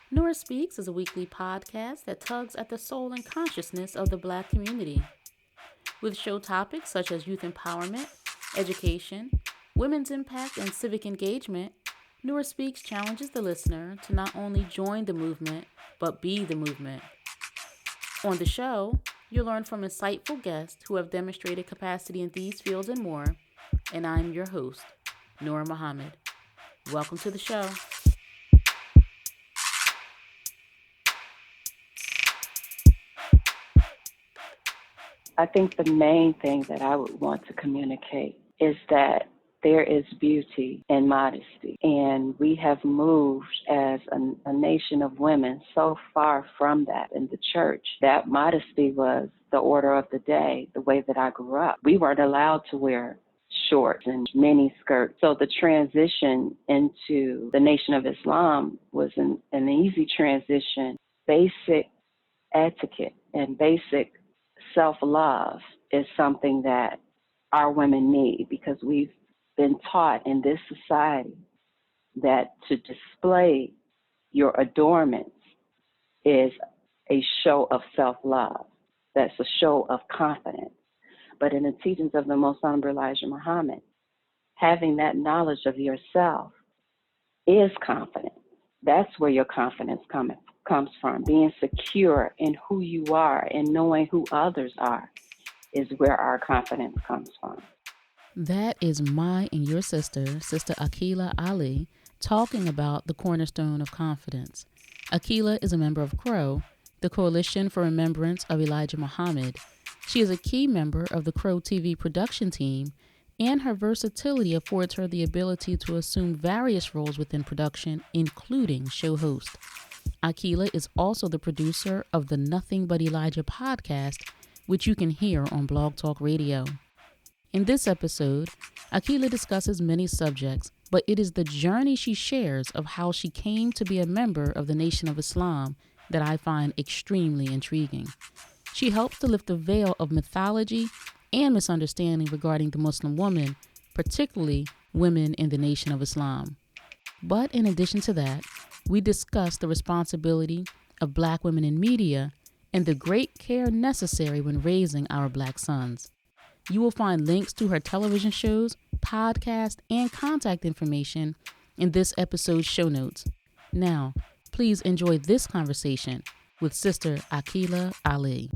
Nora Speaks is a weekly podcast that tugs at the soul and consciousness of the Black community. With show topics such as youth empowerment, education, women's impact, and civic engagement, Nora Speaks challenges the listener to not only join the movement, but be the movement. On the show, you'll learn from insightful guests who have demonstrated capacity in these fields and more, and I'm your host, Nora Muhammad. Welcome to the show. I think the main thing that I would want to communicate is that there is beauty in modesty. And we have moved as a nation of women so far from that in the church that modesty was the order of the day, the way that I grew up. We weren't allowed to wear shorts and mini skirts. So the transition into the Nation of Islam was an easy transition. Basic etiquette and basic self-love is something that our women need because we've been taught in this society that to display your adornments is a show of self-love. That's a show of confidence. But in the teachings of the Most Honorable Elijah Muhammad, having that knowledge of yourself is confidence. That's where your confidence comes from. Being secure in who you are and knowing who others are is where our confidence comes from. That is my and your sister, Sister Aquila Ali, talking about the cornerstone of confidence. Aquila is a member of CROE, the Coalition for Remembrance of Elijah Muhammad. She is a key member of the CROETV production team, and her versatility affords her the ability to assume various roles within production, including show host. Aquila is also the producer of the Nothing But Elijah podcast, which you can hear on Blog Talk Radio. In this episode, Aquila discusses many subjects, but it is the journey she shares of how she came to be a member of the Nation of Islam that I find extremely intriguing. She helps to lift the veil of mythology and misunderstanding regarding the Muslim woman, particularly women in the Nation of Islam. But in addition to that, we discuss the responsibility of Black women in media and the great care necessary when raising our Black sons. You will find links to her television shows, podcast, and contact information in this episode's show notes. Now, please enjoy this conversation with Sister Aquila Ali.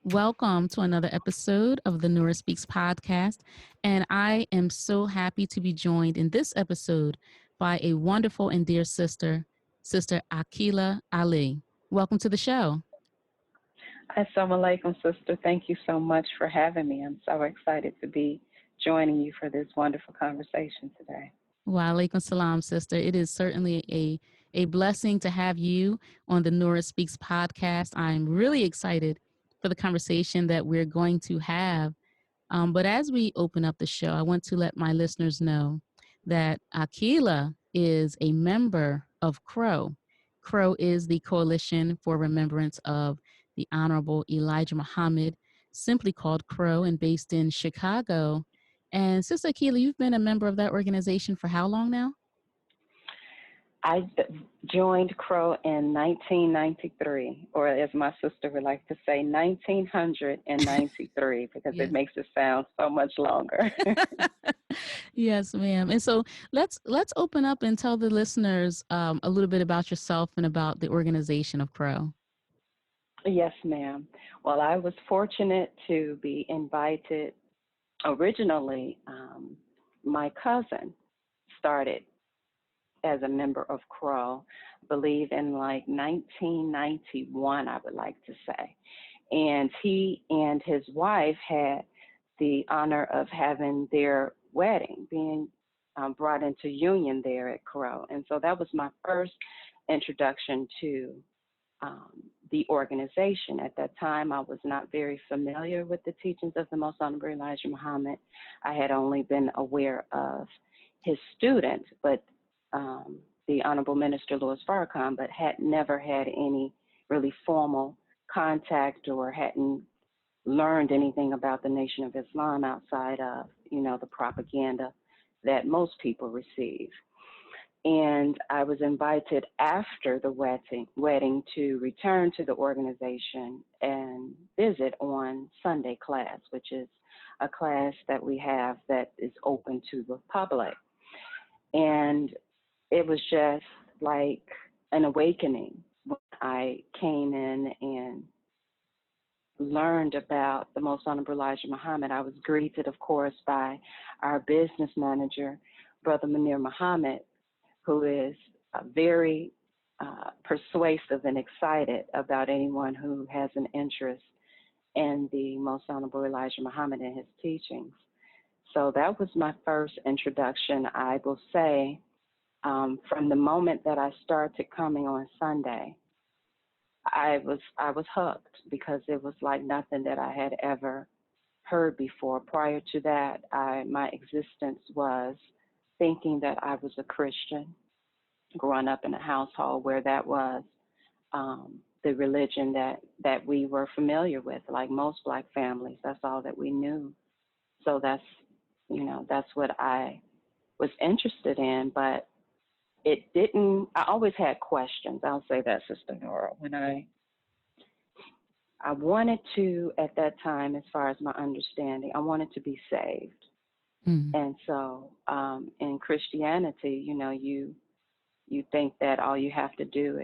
Welcome to another episode of the Nora Speaks podcast, and I am so happy to be joined in this episode by a wonderful and dear sister, Sister Aquila Ali. Welcome to the show. Assalamu alaikum, sister. Thank you so much for having me. I'm so excited to be joining you for this wonderful conversation today. Wa alaikum salam, sister. It is certainly a blessing to have you on the Nora Speaks podcast. I'm really excited for the conversation that we're going to have. But as we open up the show, I want to let my listeners know that Aquila is a member of CROE. CROE is the Coalition for Remembrance of the Honorable Elijah Muhammad, simply called CROE and based in Chicago. And Sister Aquila, you've been a member of that organization for how long now? I joined CROE in 1993, or as my sister would like to say, 1993, because Yes. it makes it sound so much longer. Yes, ma'am. And so let's open up and tell the listeners a little bit about yourself and about the organization of CROE. Yes, ma'am. Well, I was fortunate to be invited. Originally, my cousin started as a member of CROE, I believe in like 1991, I would like to say. And he and his wife had the honor of having their wedding being brought into union there at CROE. And so that was my first introduction to the organization. At that time, I was not very familiar with the teachings of the Most Honorable Elijah Muhammad. I had only been aware of his student, but the Honorable Minister Louis Farrakhan, but had never had any really formal contact or hadn't learned anything about the Nation of Islam outside of, the propaganda that most people receive. And I was invited after the wedding to return to the organization and visit on Sunday class, which is a class that we have that is open to the public. And it was just like an awakening when I came in and learned about the Most Honorable Elijah Muhammad. I was greeted, of course, by our business manager, Brother Munir Muhammad, who is very persuasive and excited about anyone who has an interest in the Most Honorable Elijah Muhammad and his teachings. So that was my first introduction. I will say, from the moment that I started coming on Sunday, I was hooked, because it was like nothing that I had ever heard before. Prior to that, my existence was thinking that I was a Christian, growing up in a household where that was the religion that we were familiar with. Like most Black families, that's all that we knew. So that's what I was interested in. But it didn't. I always had questions. I'll say that, Sister Nora. When I wanted to, at that time, as far as my understanding, I wanted to be saved. Mm. And so in Christianity, you think that all you have to do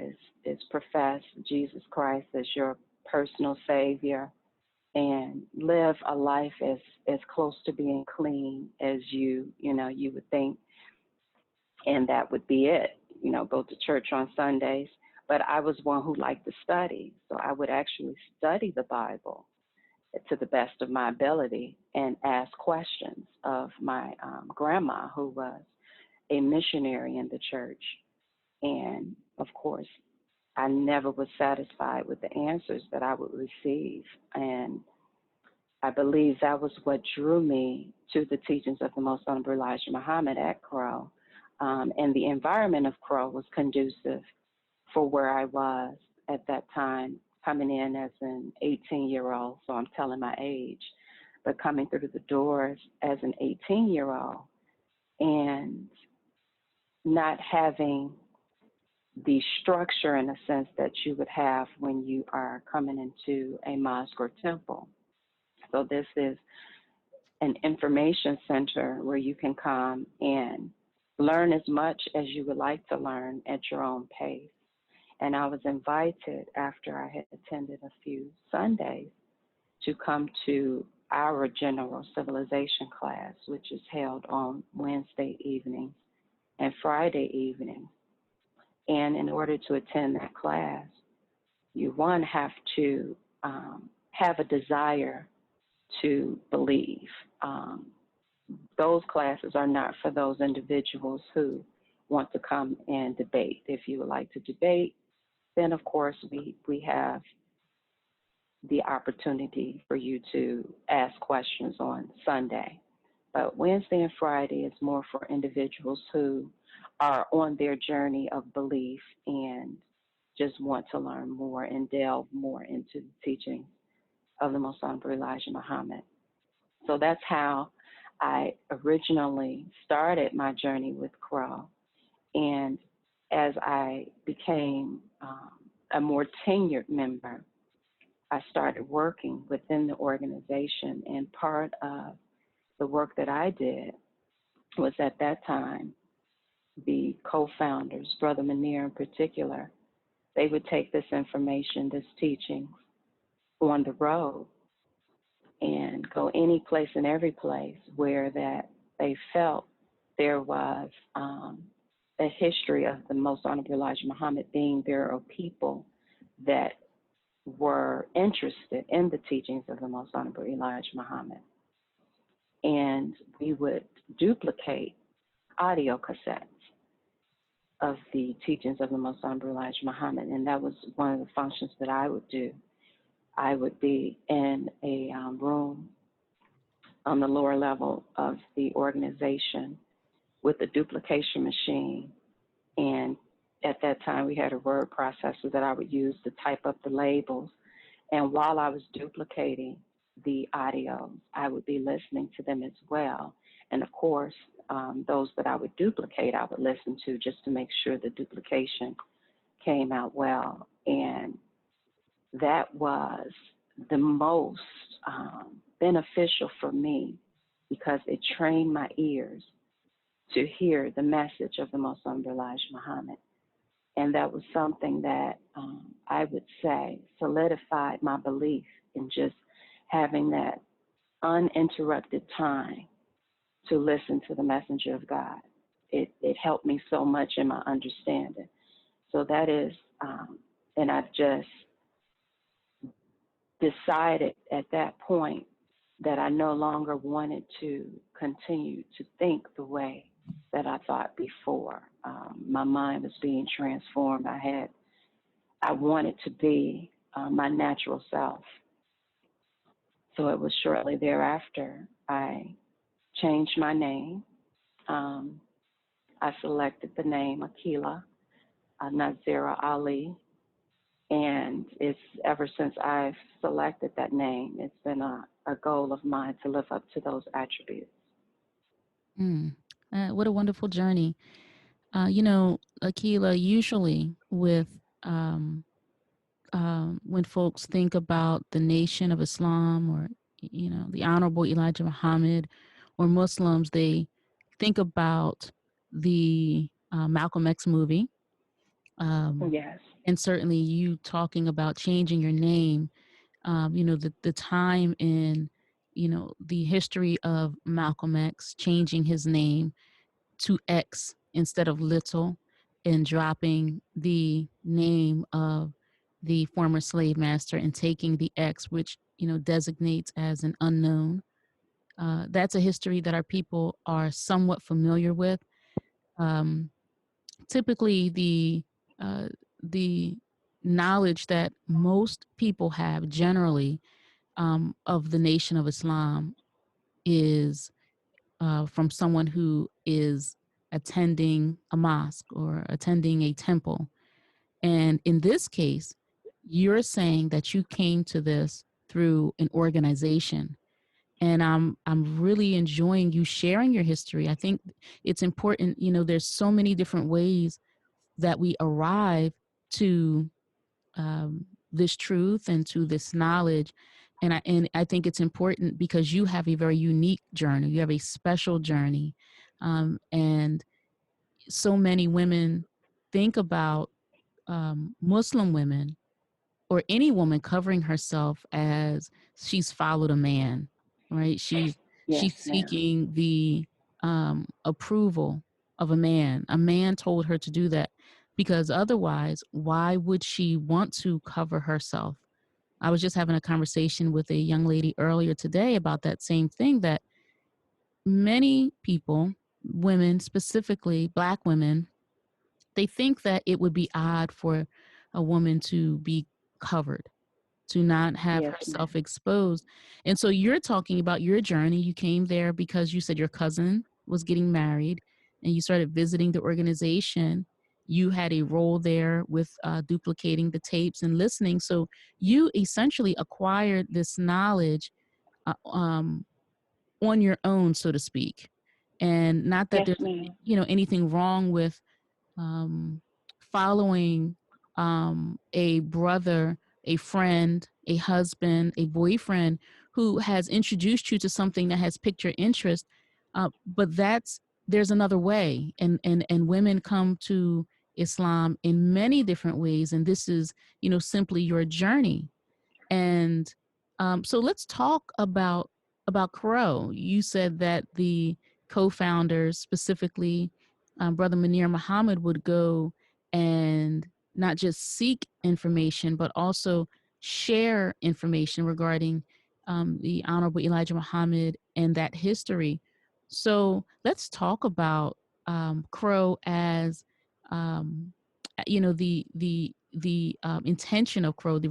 is profess Jesus Christ as your personal Savior and live a life as close to being clean as you would think, and that would be it. Go to church on Sundays. But I was one who liked to study, so I would actually study the Bible to the best of my ability and ask questions of my grandma, who was a missionary in the church. And of course, I never was satisfied with the answers that I would receive. And I believe that was what drew me to the teachings of the Most Honorable Elijah Muhammad at CROE. And the environment of CROE was conducive for where I was at that time, coming in as an 18-year-old, so I'm telling my age, but coming through the doors as an 18-year-old and not having the structure, in a sense, that you would have when you are coming into a mosque or temple. So this is an information center where you can come and learn as much as you would like to learn at your own pace. And I was invited, after I had attended a few Sundays, to come to our general civilization class, which is held on Wednesday evenings and Friday evenings. And in order to attend that class, you, one, have to have a desire to believe. Those classes are not for those individuals who want to come and debate. If you would like to debate, then of course we have the opportunity for you to ask questions on Sunday. But Wednesday and Friday is more for individuals who are on their journey of belief and just want to learn more and delve more into the teaching of the Most Honorable Elijah Muhammad. So that's how I originally started my journey with CROE. And as I became a more tenured member, I started working within the organization, and part of the work that I did was, at that time, the co-founders, Brother Munir in particular, they would take this information, this teaching, on the road and go any place and every place where that they felt there was a history of the Most Honorable Elijah Muhammad being there, or people that were interested in the teachings of the Most Honorable Elijah Muhammad. And we would duplicate audio cassettes of the teachings of the Most Honorable Elijah Muhammad, and that was one of the functions that I would do. I would be in a room on the lower level of the organization with a duplication machine, and at that time we had a word processor that I would use to type up the labels. And while I was duplicating the audios, I would be listening to them as well. And of course, those that I would duplicate, I would listen to just to make sure the duplication came out well. And that was the most beneficial for me because it trained my ears to hear the message of the Most Honorable Elijah Muhammad. And that was something that I would say solidified my belief in just having that uninterrupted time to listen to the messenger of God. It helped me so much in my understanding. So that is, and I've just decided at that point that I no longer wanted to continue to think the way that I thought before. My mind was being transformed. I wanted to be my natural self. So it was shortly thereafter I changed my name. Um, I selected the name Aquila Ali, and it's ever since I've selected that name, it's been a goal of mine to live up to those attributes. Mm. What a wonderful journey. Akila, usually when folks think about the Nation of Islam or, the Honorable Elijah Muhammad or Muslims, they think about the Malcolm X movie. Yes. And certainly you talking about changing your name, the time in, the history of Malcolm X changing his name to X instead of Little and dropping the name of the former slave master and taking the X, which, designates as an unknown. That's a history that our people are somewhat familiar with. Um, Typically, uh, the knowledge that most people have generally of the Nation of Islam is from someone who is attending a mosque or attending a temple. And in this case, you're saying that you came to this through an organization. And I'm really enjoying you sharing your history. I think it's important, there's so many different ways that we arrive to this truth and to this knowledge. And I think it's important because you have a very unique journey. You have a special journey. And so many women think about Muslim women or any woman covering herself as she's followed a man, right? Yes, She's ma'am. seeking the approval of a man. A man told her to do that because otherwise, why would she want to cover herself? I was just having a conversation with a young lady earlier today about that same thing, that many people, women, specifically Black women, they think that it would be odd for a woman to be covered, to not have Yes, herself ma'am. exposed. And so you're talking about your journey. You came there because you said your cousin was getting married and you started visiting the organization. You had a role there with duplicating the tapes and listening. So you essentially acquired this knowledge uh, um, on your own, so to speak. And not that Yes, there's, ma'am. anything wrong with um, following a brother, a friend, a husband, a boyfriend who has introduced you to something that has piqued your interest. But there's another way, and women come to Islam in many different ways, and this is simply your journey. And so let's talk about CROE. You said that the co-founders, specifically Brother Munir Muhammad, would go and not just seek information, but also share information regarding the Honorable Elijah Muhammad and that history. So let's talk about CROE as um, the intention of CROE, the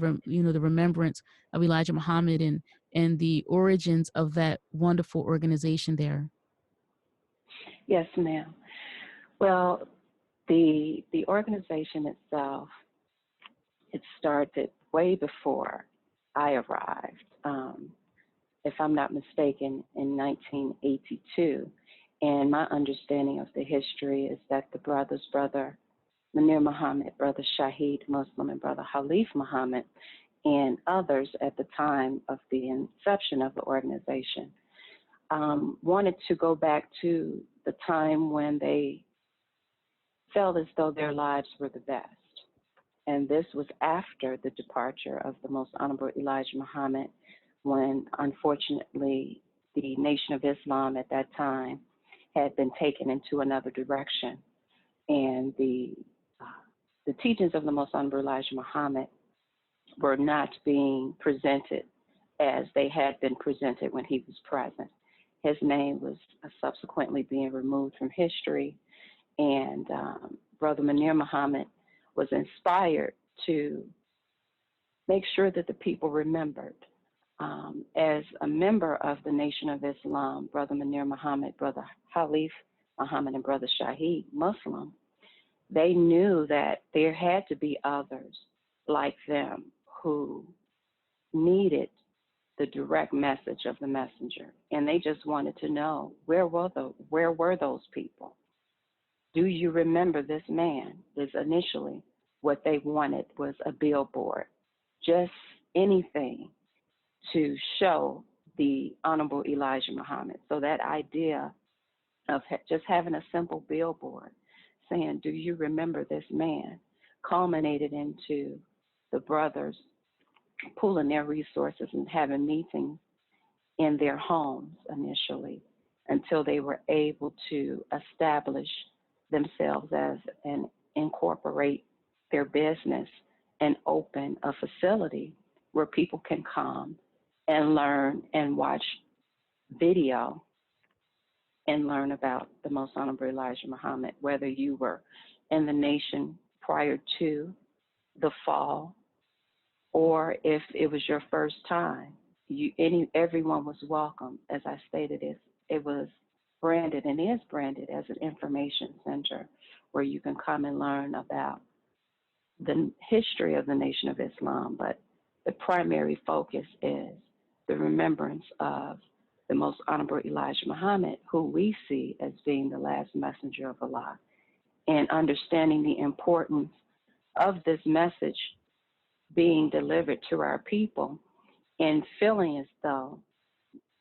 remembrance of Elijah Muhammad and the origins of that wonderful organization there. Yes, ma'am. Well, the organization itself, it started way before I arrived. If I'm not mistaken, in 1982, And my understanding of the history is that the brothers, Brother Munir Muhammad, Brother Shahid Muslim, and Brother Khalif Muhammad, and others at the time of the inception of the organization, wanted to go back to the time when they felt as though their lives were the best. And this was after the departure of the Most Honorable Elijah Muhammad, when unfortunately the Nation of Islam at that time had been taken into another direction. And the teachings of the Most Honorable Elijah Muhammad were not being presented as they had been presented when he was present. His name was subsequently being removed from history, and Brother Munir Muhammad was inspired to make sure that the people remembered. As a member of the Nation of Islam, Brother Munir Muhammad, Brother Khalif Muhammad, and Brother Shahid Muslim, they knew that there had to be others like them who needed the direct message of the messenger. And they just wanted to know, where were those people? Do you remember this man? Is initially what they wanted was a billboard, just anything to show the Honorable Elijah Muhammad. So that idea of just having a simple billboard saying, do you remember this man, culminated into the brothers pooling their resources and having meetings in their homes initially until they were able to establish themselves as and incorporate their business and open a facility where people can come and learn and watch video and learn about the Most Honorable Elijah Muhammad, whether you were in the nation prior to the fall or if it was your first time. Everyone was welcome. As I stated, it was branded and is branded as an information center where you can come and learn about the history of the Nation of Islam, but the primary focus is the remembrance of the Most Honorable Elijah Muhammad, who we see as being the last messenger of Allah, and understanding the importance of this message being delivered to our people and feeling as though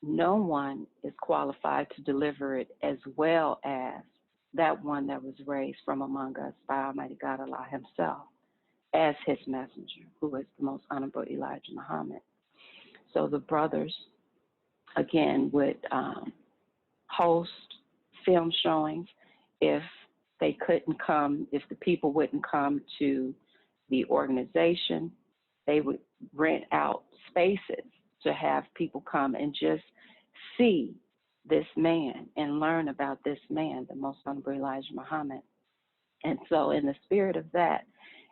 no one is qualified to deliver it as well as that one that was raised from among us by Almighty God Allah himself as his messenger, who is the Most Honorable Elijah Muhammad. So the brothers, again, would host film showings if they couldn't come, if the people wouldn't come to the organization. They would rent out spaces to have people come and just see this man and learn about this man, the Most Honorable Elijah Muhammad. And so in the spirit of that,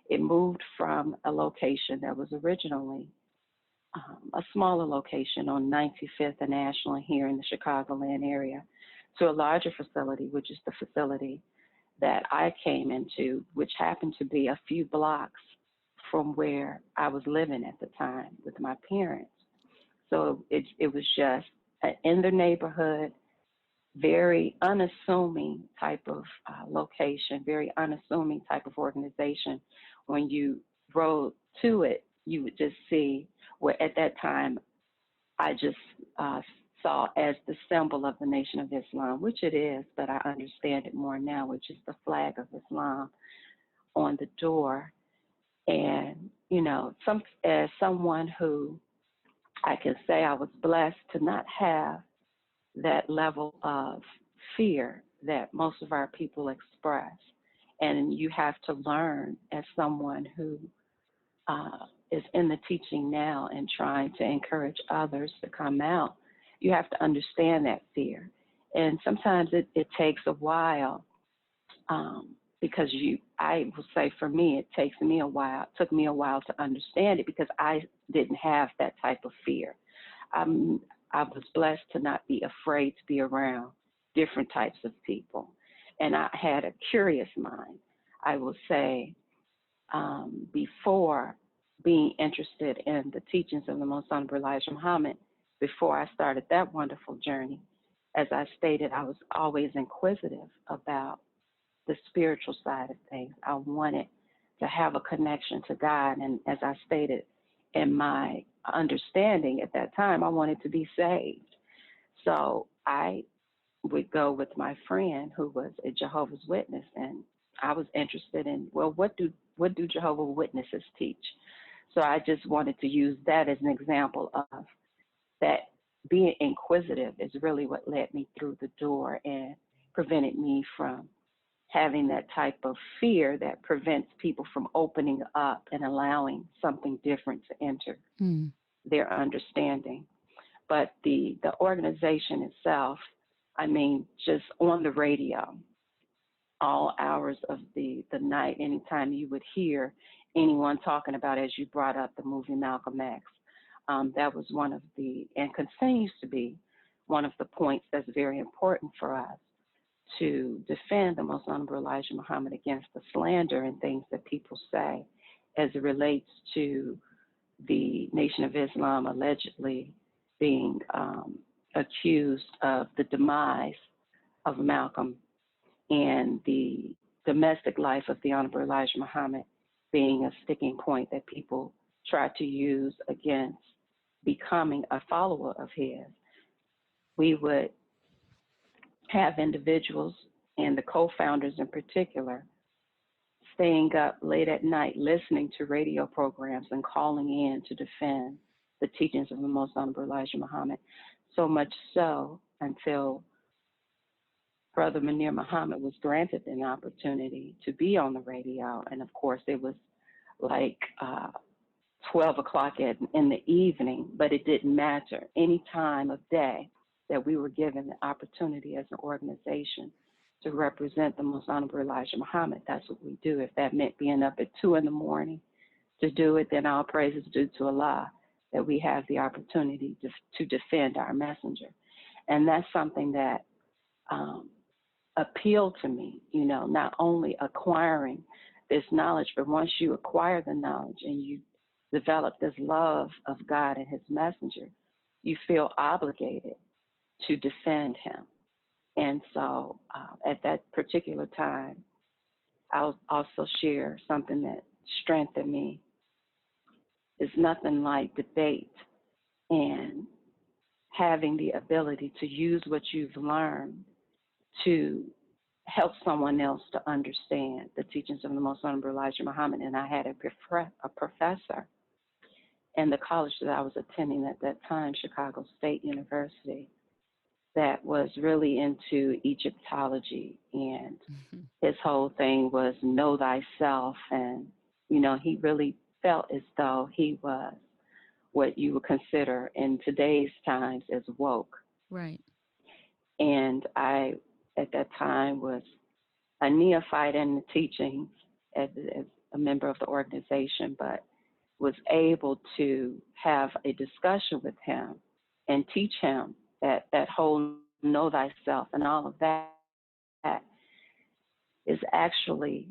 it moved from a location that was originally a smaller location on 95th and Ashland here in the Chicagoland area to a larger facility, which is the facility that I came into, which happened to be a few blocks from where I was living at the time with my parents. So it was just in the neighborhood, very unassuming type of location, very unassuming type of organization. When you rode to it, you would just see what at that time I just saw as the symbol of the Nation of Islam, which it is, but I understand it more now, which is the flag of Islam on the door. And, you know, as someone who I can say I was blessed to not have that level of fear that most of our people express. And you have to learn as someone who is in the teaching now and trying to encourage others to come out, you have to understand that fear. And sometimes it takes a while because I will say for me, it took me a while to understand it because I didn't have that type of fear. I was blessed to not be afraid to be around different types of people. And I had a curious mind, I will say, before being interested in the teachings of the Most Honorable Elijah Muhammad, before I started that wonderful journey, as I stated, I was always inquisitive about the spiritual side of things. I wanted to have a connection to God. And as I stated in my understanding at that time, I wanted to be saved. So I would go with my friend who was a Jehovah's Witness, and I was interested in, well, what do Jehovah's Witnesses teach? So I just wanted to use that as an example of that. Being inquisitive is really what led me through the door and prevented me from having that type of fear that prevents people from opening up and allowing something different to enter their understanding. But the organization itself, I mean, just on the radio, all hours of the night, anytime you would hear anyone talking about, as you brought up, the movie Malcolm X, that was one of the, and continues to be, one of the points that's very important for us, to defend the Most Honorable Elijah Muhammad against the slander and things that people say as it relates to the Nation of Islam allegedly being accused of the demise of Malcolm and the domestic life of the Honorable Elijah Muhammad being a sticking point that people try to use against becoming a follower of his. We would have individuals, and the co-founders in particular, staying up late at night listening to radio programs and calling in to defend the teachings of the Most Honorable Elijah Muhammad, so much so until Brother Munir Muhammad was granted an opportunity to be on the radio. And of course, it was like 12 o'clock in the evening, but it didn't matter. Any time of day that we were given the opportunity as an organization to represent the Most Honorable Elijah Muhammad, that's what we do. If that meant being up at 2 in the morning to do it, then all praise is due to Allah that we have the opportunity to defend our messenger. And that's something that appealed to me, you know, not only acquiring this knowledge, but once you acquire the knowledge and you develop this love of God and his messenger, you feel obligated to defend him. And so at that particular time, I'll also share something that strengthened me. It's nothing like debate and having the ability to use what you've learned to help someone else to understand the teachings of the Most Honorable Elijah Muhammad. And I had a professor in the college that I was attending at that time, Chicago State University, that was really into Egyptology, and his whole thing was know thyself. And, you know, he really felt as though he was what you would consider in today's times as woke. Right. And I, at that time, was a neophyte in the teachings as a member of the organization, but was able to have a discussion with him and teach him that whole know thyself and all of that is actually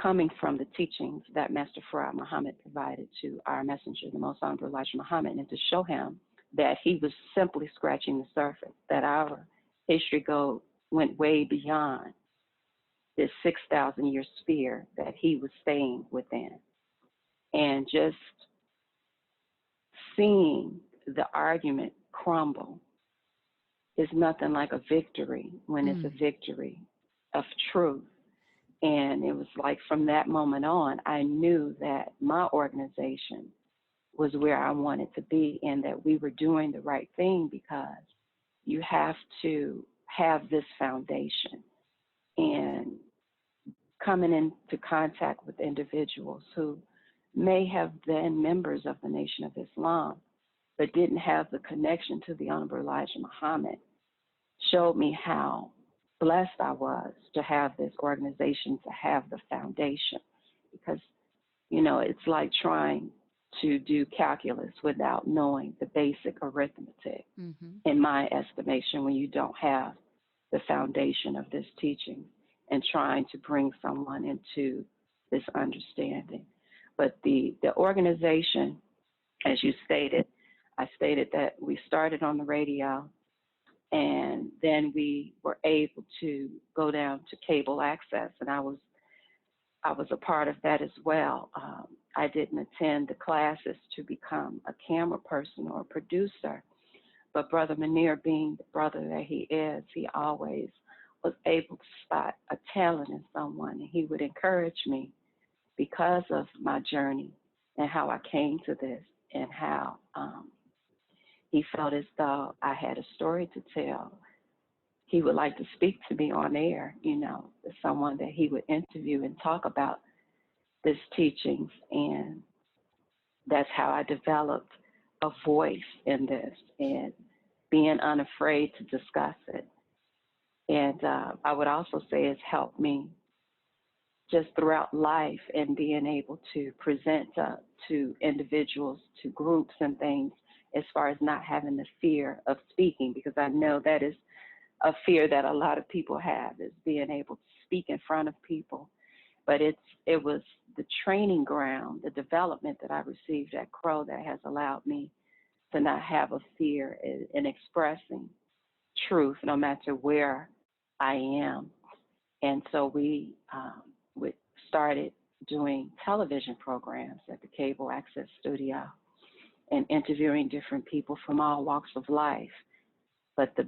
coming from the teachings that Master Farad Muhammad provided to our messenger, the Most Honorable Elijah Muhammad, and to show him that he was simply scratching the surface, that our history went way beyond this 6,000-year sphere that he was staying within. And just seeing the argument crumble is nothing like a victory when it's a victory of truth. And it was like from that moment on, I knew that my organization was where I wanted to be and that we were doing the right thing, because you have to have this foundation. And coming into contact with individuals who may have been members of the Nation of Islam, but didn't have the connection to the Honorable Elijah Muhammad, showed me how blessed I was to have this organization, to have the foundation. Because, you know, it's like trying to do calculus without knowing the basic arithmetic, in my estimation, when you don't have the foundation of this teaching and trying to bring someone into this understanding. But the organization, as you stated, I stated that we started on the radio And then we were able to go down to cable access, and I was a part of that as well. I didn't attend the classes to become a camera person or a producer, but Brother Munir, being the brother that he is, he always was able to spot a talent in someone, and he would encourage me because of my journey and how I came to this, and how he felt as though I had a story to tell. He would like to speak to me on air, as someone that he would interview and talk about this teachings. And that's how I developed a voice in this, and being unafraid to discuss it. And I would also say it's helped me just throughout life, and being able to present to individuals, to groups and things, as far as not having the fear of speaking, because I know that is a fear that a lot of people have, is being able to speak in front of people. But it was the training ground, the development that I received at CROE that has allowed me to not have a fear in expressing truth, no matter where I am. And so we started doing television programs at the Cable Access Studio and interviewing different people from all walks of life. But the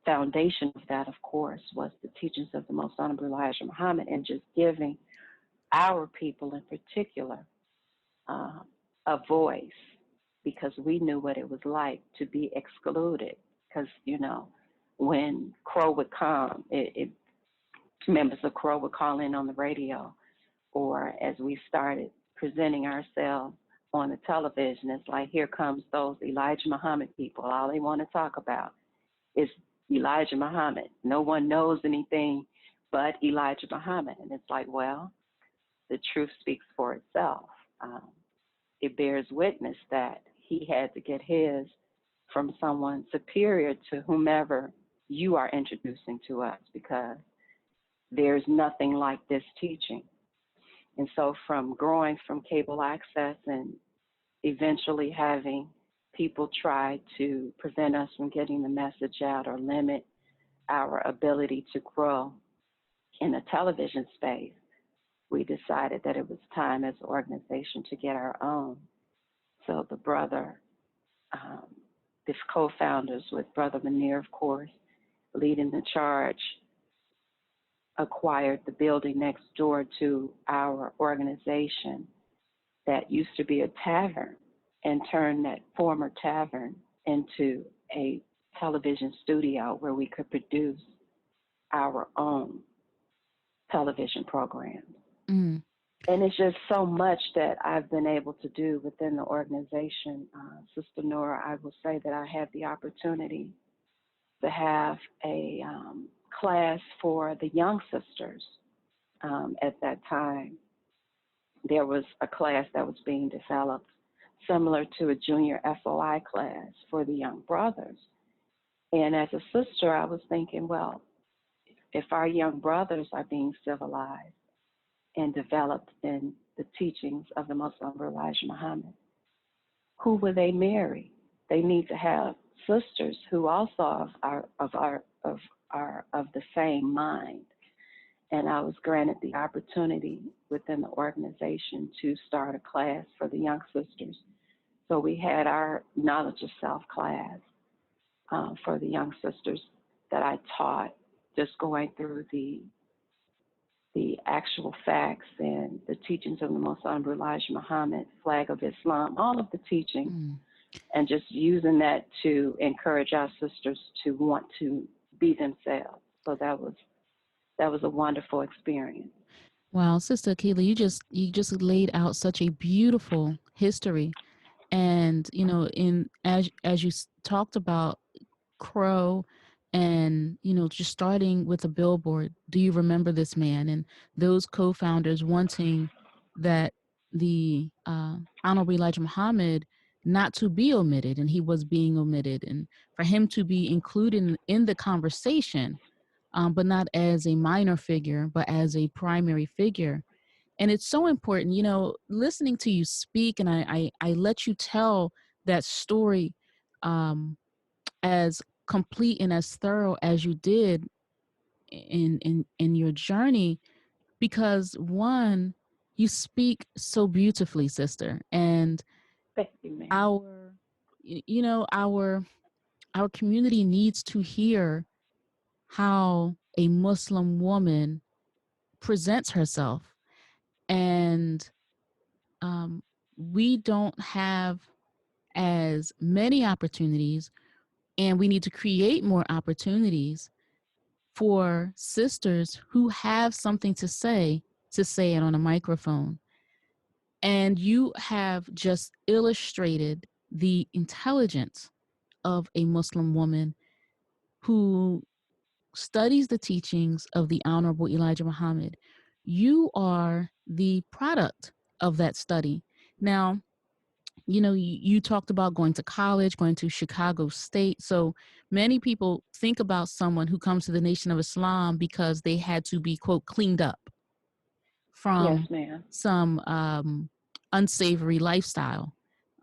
foundation of that, of course, was the teachings of the Most Honorable Elijah Muhammad, and just giving our people in particular a voice, because we knew what it was like to be excluded. Because, when CROE would come, members of CROE would call in on the radio, or as we started presenting ourselves on the television, it's like, here comes those Elijah Muhammad people. All they want to talk about is Elijah Muhammad. No one knows anything but Elijah Muhammad. And it's like, well, the truth speaks for itself. It bears witness that he had to get his from someone superior to whomever you are introducing to us, because there's nothing like this teaching. And so from growing from cable access and eventually having people try to prevent us from getting the message out or limit our ability to grow in the television space, we decided that it was time as an organization to get our own. So the co-founders, with Brother Munir, of course, leading the charge, acquired the building next door to our organization that used to be a tavern, and turned that former tavern into a television studio where we could produce our own television programs. Mm. And it's just so much that I've been able to do within the organization. Sister Nora, I will say that I had the opportunity to have a class for the young sisters. At that time, there was a class that was being developed similar to a junior FOI class for the young brothers. And as a sister, I was thinking, well, if our young brothers are being civilized and developed in the teachings of the Most Honorable Elijah Muhammad, who will they marry? They need to have sisters who also are of the same mind. And I was granted the opportunity within the organization to start a class for the young sisters. So we had our Knowledge of Self class for the young sisters that I taught, just going through the actual facts and the teachings of the Most Honorable Elijah Muhammad, flag of Islam, all of the teachings, and just using that to encourage our sisters to want to be themselves. So that was a wonderful experience. Wow, Sister Aquila, you just laid out such a beautiful history, and as you talked about CROE, and just starting with a billboard, do you remember this man, and those co-founders wanting that the Honorable Elijah Muhammad not to be omitted, and he was being omitted, and for him to be included in the conversation, but not as a minor figure, but as a primary figure. And it's so important, listening to you speak, and I let you tell that story as complete and as thorough as you did in your journey, because one, you speak so beautifully, sister, and Thank you, ma'am. our our community needs to hear how a Muslim woman presents herself. And um, we don't have as many opportunities, and we need to create more opportunities for sisters who have something to say it on a microphone. And you have just illustrated the intelligence of a Muslim woman who studies the teachings of the Honorable Elijah Muhammad. You are the product of that study. Now, you talked about going to college, going to Chicago State. So many people think about someone who comes to the Nation of Islam because they had to be, quote, cleaned up Yes, from ma'am. some unsavory lifestyle.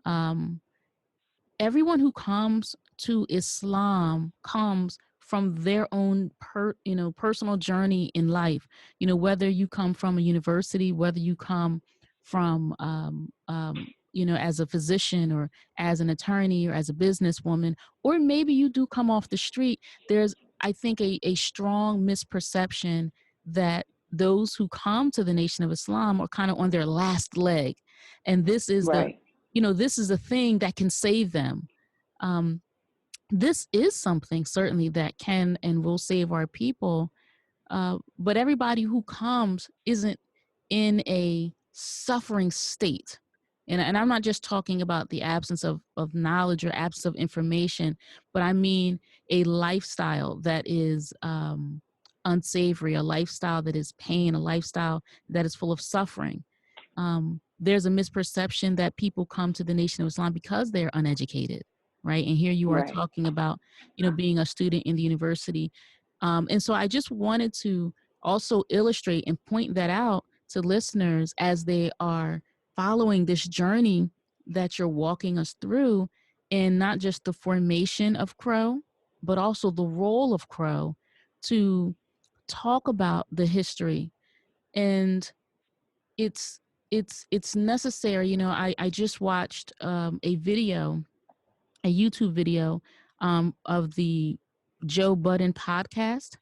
Um, Everyone who comes to Islam comes from their own personal journey in life. Whether you come from a university, whether you come from as a physician or as an attorney or as a businesswoman, or maybe you do come off the street. There's, I think, a strong misperception that those who come to the Nation of Islam are kind of on their last leg, and this is the Right. this is a thing that can save them. Um, this is something certainly that can and will save our people. But everybody who comes isn't in a suffering state. And I'm not just talking about the absence of knowledge or absence of information, but I mean a lifestyle that is unsavory, a lifestyle that is pain, a lifestyle that is full of suffering. There's a misperception that people come to the Nation of Islam because they're uneducated, right? And here you are Right. talking about, being a student in the university. And so I just wanted to also illustrate and point that out to listeners as they are following this journey that you're walking us through, in not just the formation of CROE, but also the role of CROE, to talk about the history. And it's it's necessary. I just watched a YouTube video of the Joe Budden podcast.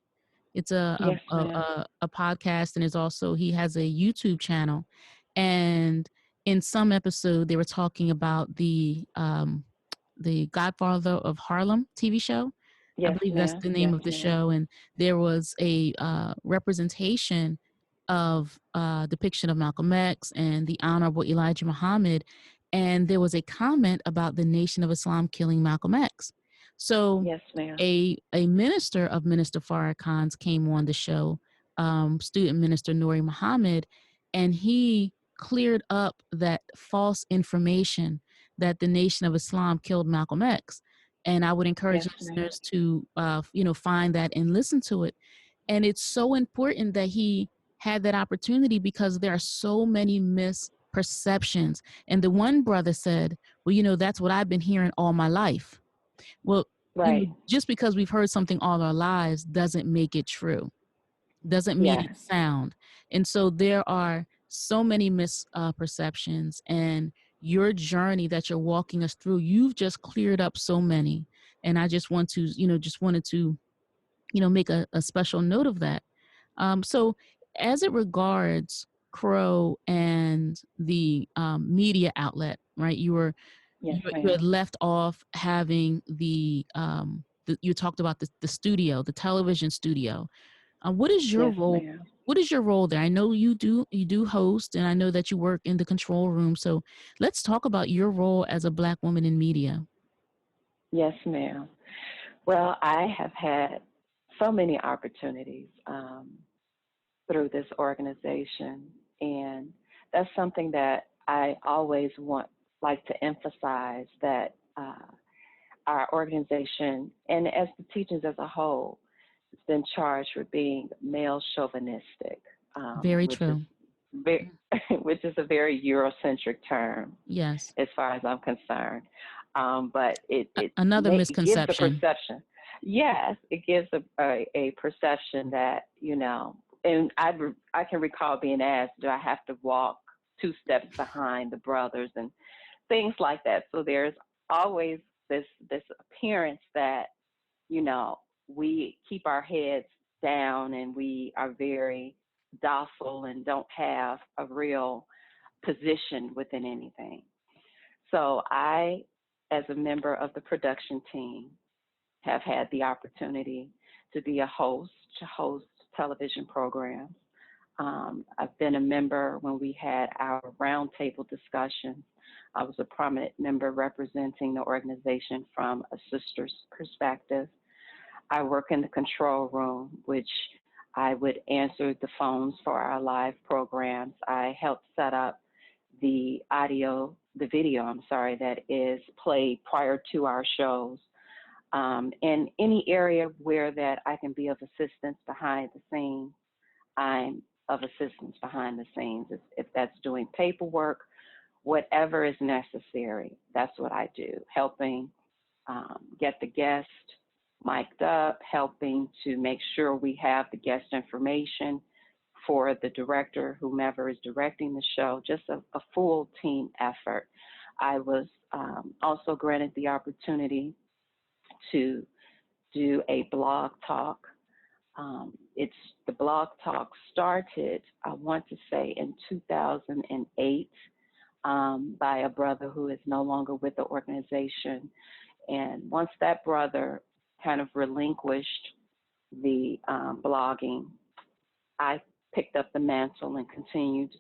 It's Yes, ma'am. a podcast, and he has a YouTube channel. And in some episode, they were talking about the Godfather of Harlem TV show. I Yes, believe that's ma'am. the name Yes, of the ma'am. show. And there was a representation of depiction of Malcolm X and the Honorable Elijah Muhammad. And there was a comment about the Nation of Islam killing Malcolm X. So Yes, ma'am. a minister of Minister Farrakhan's came on the show, student minister Nuri Muhammad, and he cleared up that false information that the Nation of Islam killed Malcolm X. And I would encourage Yes, ma'am. listeners to, find that and listen to it. And it's so important that he had that opportunity because there are so many misperceptions. And the one brother said, well, that's what I've been hearing all my life. Well, Right. just because we've heard something all our lives doesn't make it true, doesn't mean Yes. it's sound. And so there are so many misperceptions, and your journey that you're walking us through, you've just cleared up so many. And I just want to, just wanted to, make a special note of that. So as it regards CROE and the media outlet, right? Yes, You had ma'am. left off having you talked about the studio, the television studio. What is your Yes, role? ma'am. What is your role there? I know you do host, and I know that you work in the control room. So let's talk about your role as a Black woman in media. Yes, ma'am. Well, I have had so many opportunities through this organization, and that's something that I always like to emphasize, that our organization, and as the teachings as a whole, has been charged with being male chauvinistic, Very which is true. very, which is a very Eurocentric term Yes. as far as I'm concerned. But it Another gives the misconception. perception. Yes, it gives a perception that, and I can recall being asked, do I have to walk two steps behind the brothers and things like that. So there's always this appearance that, you know, we keep our heads down and we are very docile and don't have a real position within anything. So I, as a member of the production team, have had the opportunity to be a host, to host television programs. I've been a member when we had our roundtable discussions. I was a prominent member representing the organization from a sister's perspective. I work in the control room, which I would answer the phones for our live programs. I helped set up the video, I'm sorry, that is played prior to our shows. In any area where that I can be of assistance behind the scenes, I'm of assistance behind the scenes. If that's doing paperwork, whatever is necessary, that's what I do. Helping get the guest mic'd up, helping to make sure we have the guest information for the director, whomever is directing the show, just a full team effort. I was also granted the opportunity to do a blog talk. It's the blog talk started, I want to say, in 2008 by a brother who is no longer with the organization. And once that brother kind of relinquished the blogging, I picked up the mantle and continued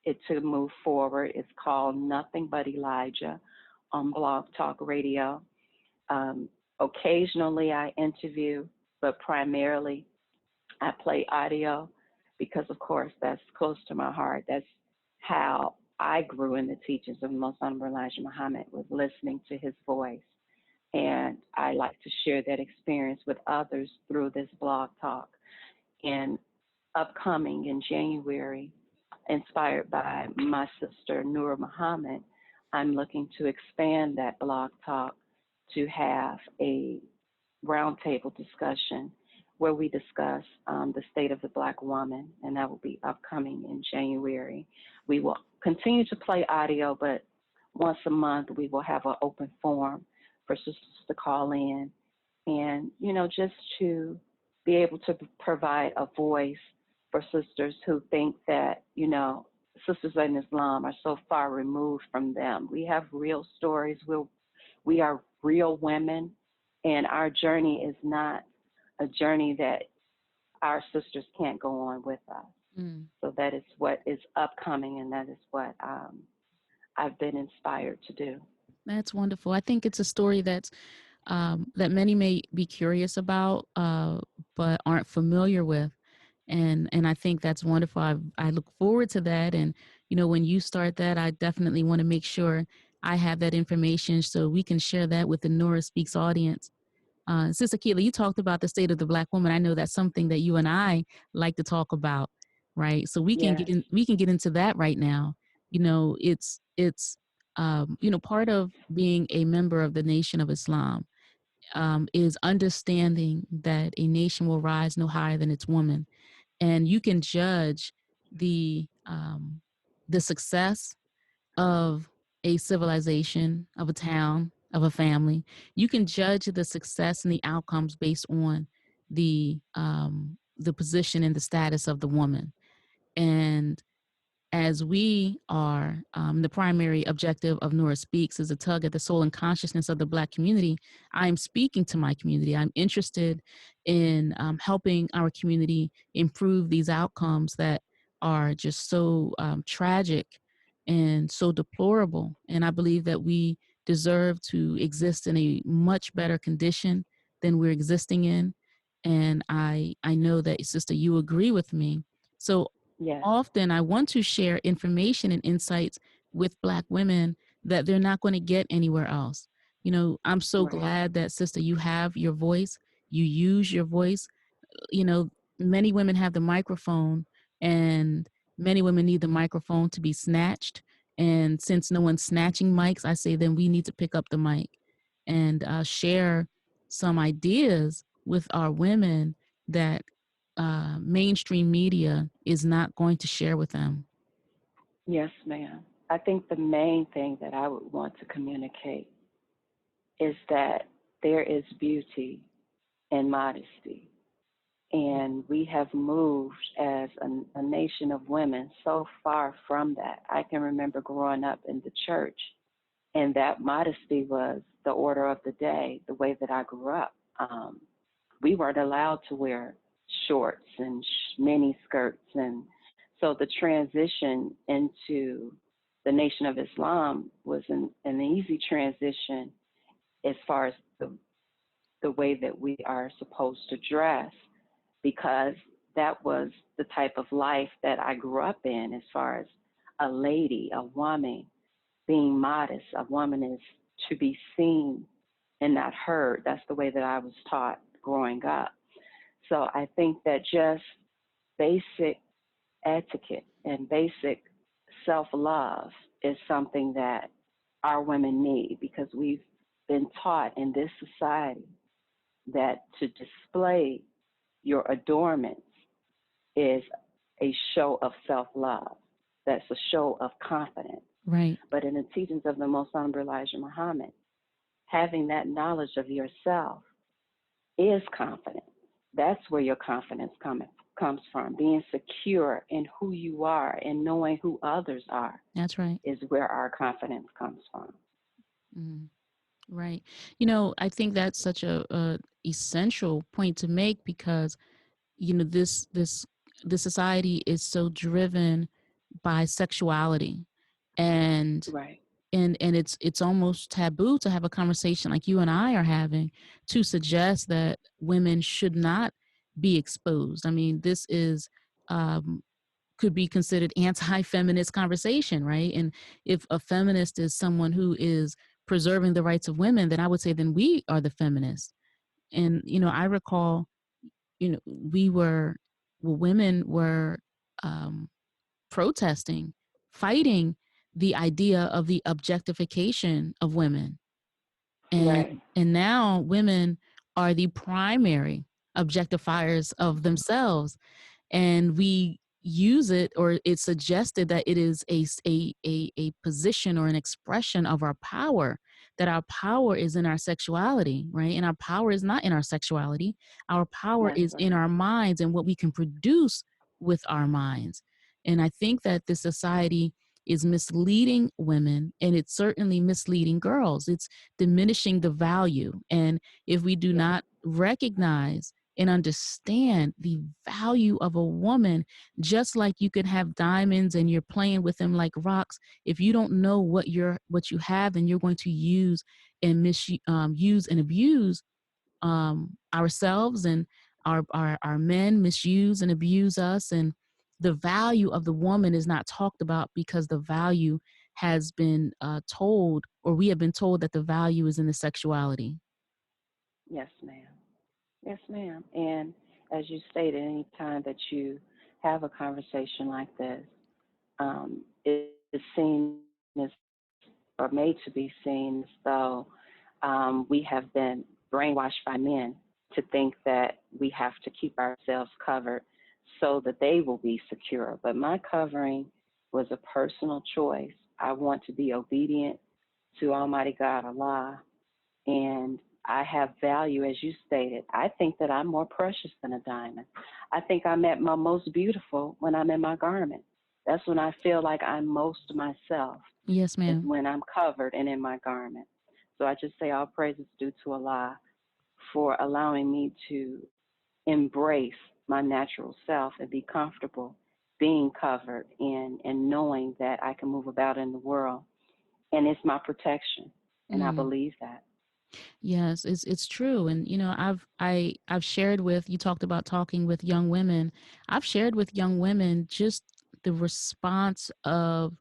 it to move forward. It's called Nothing But Elijah on Blog Talk Radio. Occasionally I interview, but primarily I play audio because, of course, that's close to my heart. That's how I grew in the teachings of Most Honorable Elijah Muhammad, was listening to his voice. And I like to share that experience with others through this blog talk. And upcoming in January, inspired by my sister, Noor Muhammad, I'm looking to expand that blog talk to have a roundtable discussion where we discuss the state of the Black woman, and that will be upcoming in January. We will continue to play audio, but once a month we will have an open forum for sisters to call in and, just to be able to provide a voice for sisters who think that, sisters in Islam are so far removed from them. We have real stories. We are real women, and our journey is not a journey that our sisters can't go on with us. So that is what is upcoming, and that is what I've been inspired to do. That's wonderful. I think it's a story that's that many may be curious about, but aren't familiar with. And I think that's wonderful. I look forward to that. And, when you start that, I definitely want to make sure I have that information so we can share that with the Nora Speaks audience. Sister Aquila, you talked about the state of the Black woman. I know that's something that you and I like to talk about, right? So we can Yes. we can get into that right now. It's part of being a member of the Nation of Islam is understanding that a nation will rise no higher than its woman, and you can judge the success of a civilization, of a town, of a family. You can judge the success and the outcomes based on the position and the status of the woman. And as we are, the primary objective of Nora Speaks is a tug at the soul and consciousness of the Black community. I'm speaking to my community. I'm interested in helping our community improve these outcomes that are just so tragic and so deplorable. And I believe that we deserve to exist in a much better condition than we're existing in. And I know that, sister, you agree with me. So Yes. often I want to share information and insights with Black women that they're not going to get anywhere else. I'm so Right. glad that, sister, you have your voice, you use your voice. Many women have the microphone, and many women need the microphone to be snatched. And since no one's snatching mics, I say then we need to pick up the mic and share some ideas with our women that mainstream media is not going to share with them? Yes, ma'am. I think the main thing that I would want to communicate is that there is beauty in modesty. And we have moved as a nation of women so far from that. I can remember growing up in the church, and that modesty was the order of the day, the way that I grew up. We weren't allowed to wear shorts and mini skirts. And so the transition into the Nation of Islam was an easy transition as far as the way that we are supposed to dress, because that was the type of life that I grew up in as far as a lady, a woman being modest. A woman is to be seen and not heard. That's the way that I was taught growing up. So I think that just basic etiquette and basic self-love is something that our women need, because we've been taught in this society that to display your adornments is a show of self-love. That's a show of confidence. Right. But in the teachings of the Most Honorable Elijah Muhammad, having that knowledge of yourself is confidence. That's where your confidence comes from. Being secure in who you are and knowing who others are. That's right. Is where our confidence comes from. Mm, right. I think that's such a essential point to make, because this society is so driven by sexuality, and Right. it's almost taboo to have a conversation like you and I are having, to suggest that women should not be exposed. I mean, this is um, could be considered anti-feminist conversation, right? And if a feminist is someone who is preserving the rights of women, then I would say then we are the feminists. And I recall, women were um, protesting, fighting the idea of the objectification of women. And Right. and now women are the primary objectifiers of themselves, and we use it, or it's suggested that it is a position or an expression of our power, that our power is in our sexuality, right? And our power is not in our sexuality. Our power That's is in right. our minds and what we can produce with our minds. And I think that this society is misleading women, and it's certainly misleading girls. It's diminishing the value. And if we do Yes. not recognize and understand the value of a woman, just like you can have diamonds and you're playing with them like rocks, if you don't know what you have, then you're going to use and use and abuse ourselves, and our men misuse and abuse us. And the value of the woman is not talked about, because the value has been told, or we have been told that the value is in the sexuality. Yes, ma'am. Yes, ma'am. And as you stated, any time that you have a conversation like this, it is seen as, or made to be seen as though we have been brainwashed by men to think that we have to keep ourselves covered so that they will be secure. But my covering was a personal choice. I want to be obedient to Almighty God, Allah, and I have value, as you stated. I think that I'm more precious than a diamond. I think I'm at my most beautiful when I'm in my garment. That's when I feel like I'm most myself, Yes, is ma'am. when I'm covered and in my garment. So I just say all praises due to Allah for allowing me to embrace my natural self and be comfortable being covered and knowing that I can move about in the world. And it's my protection. And I Mm. believe that. Yes, it's true. And I've shared with you, talked about talking with young women. I've shared with young women just the response of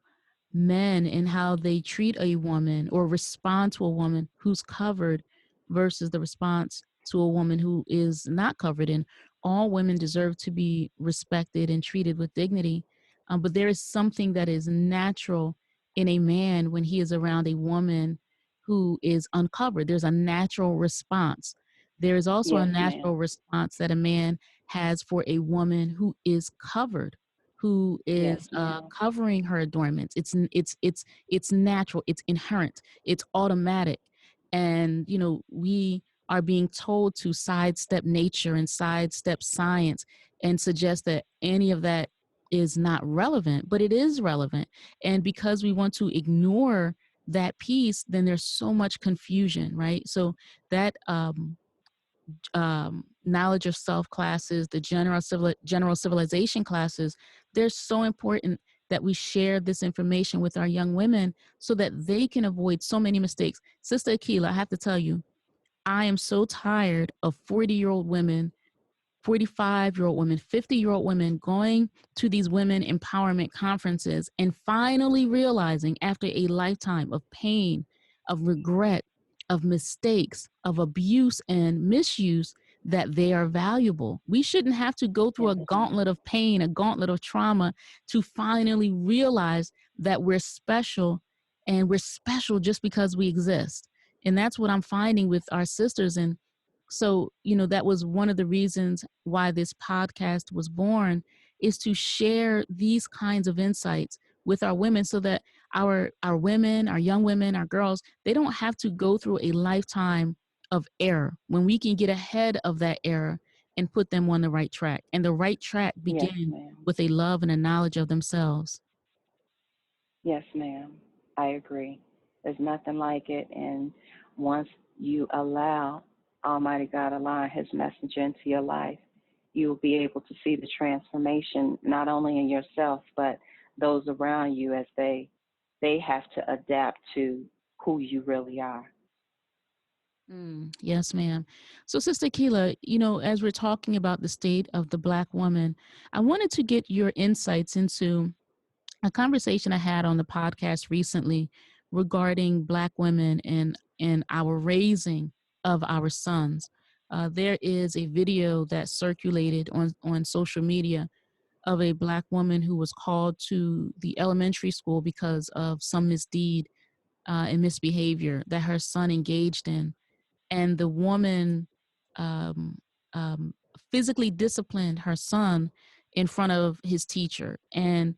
men and how they treat a woman or respond to a woman who's covered versus the response to a woman who is not covered. And all women deserve to be respected and treated with dignity. But there is something that is natural in a man when he is around a woman who is uncovered. There's a natural response There is also a Yes, natural ma'am. response that a man has for a woman who is covered, who Yes, is ma'am. covering her adornments. It's natural. It's inherent. It's automatic. And we are being told to sidestep nature and sidestep science and suggest that any of that is not relevant, but it is relevant. And because we want to ignore that piece, then there's so much confusion, right? So that knowledge of self classes, the general civilization classes, they're so important that we share this information with our young women so that they can avoid so many mistakes. Sister Aquila, I have to tell you, I am so tired of 40-year-old women, 45-year-old women, 50-year-old women going to these women empowerment conferences and finally realizing after a lifetime of pain, of regret, of mistakes, of abuse and misuse that they are valuable. We shouldn't have to go through Yes, a gauntlet ma'am. of pain, a gauntlet of trauma to finally realize that we're special, and we're special just because we exist. And that's what I'm finding with our sisters. And so, that was one of the reasons why this podcast was born, is to share these kinds of insights with our women so that our women, our young women, our girls, they don't have to go through a lifetime of error when we can get ahead of that error and put them on the right track. And the right track Yes, begins ma'am. with a love and a knowledge of themselves. Yes, ma'am. I agree. There's nothing like it. And once you allow Almighty God align His messenger into your life, you will be able to see the transformation not only in yourself but those around you as they have to adapt to who you really are. Yes, ma'am. So, Sister Keela, as we're talking about the state of the Black woman, I wanted to get your insights into a conversation I had on the podcast recently regarding Black women and our raising of our sons. There is a video that circulated on social media of a Black woman who was called to the elementary school because of some misdeed and misbehavior that her son engaged in, and the woman um, um, physically disciplined her son in front of his teacher, and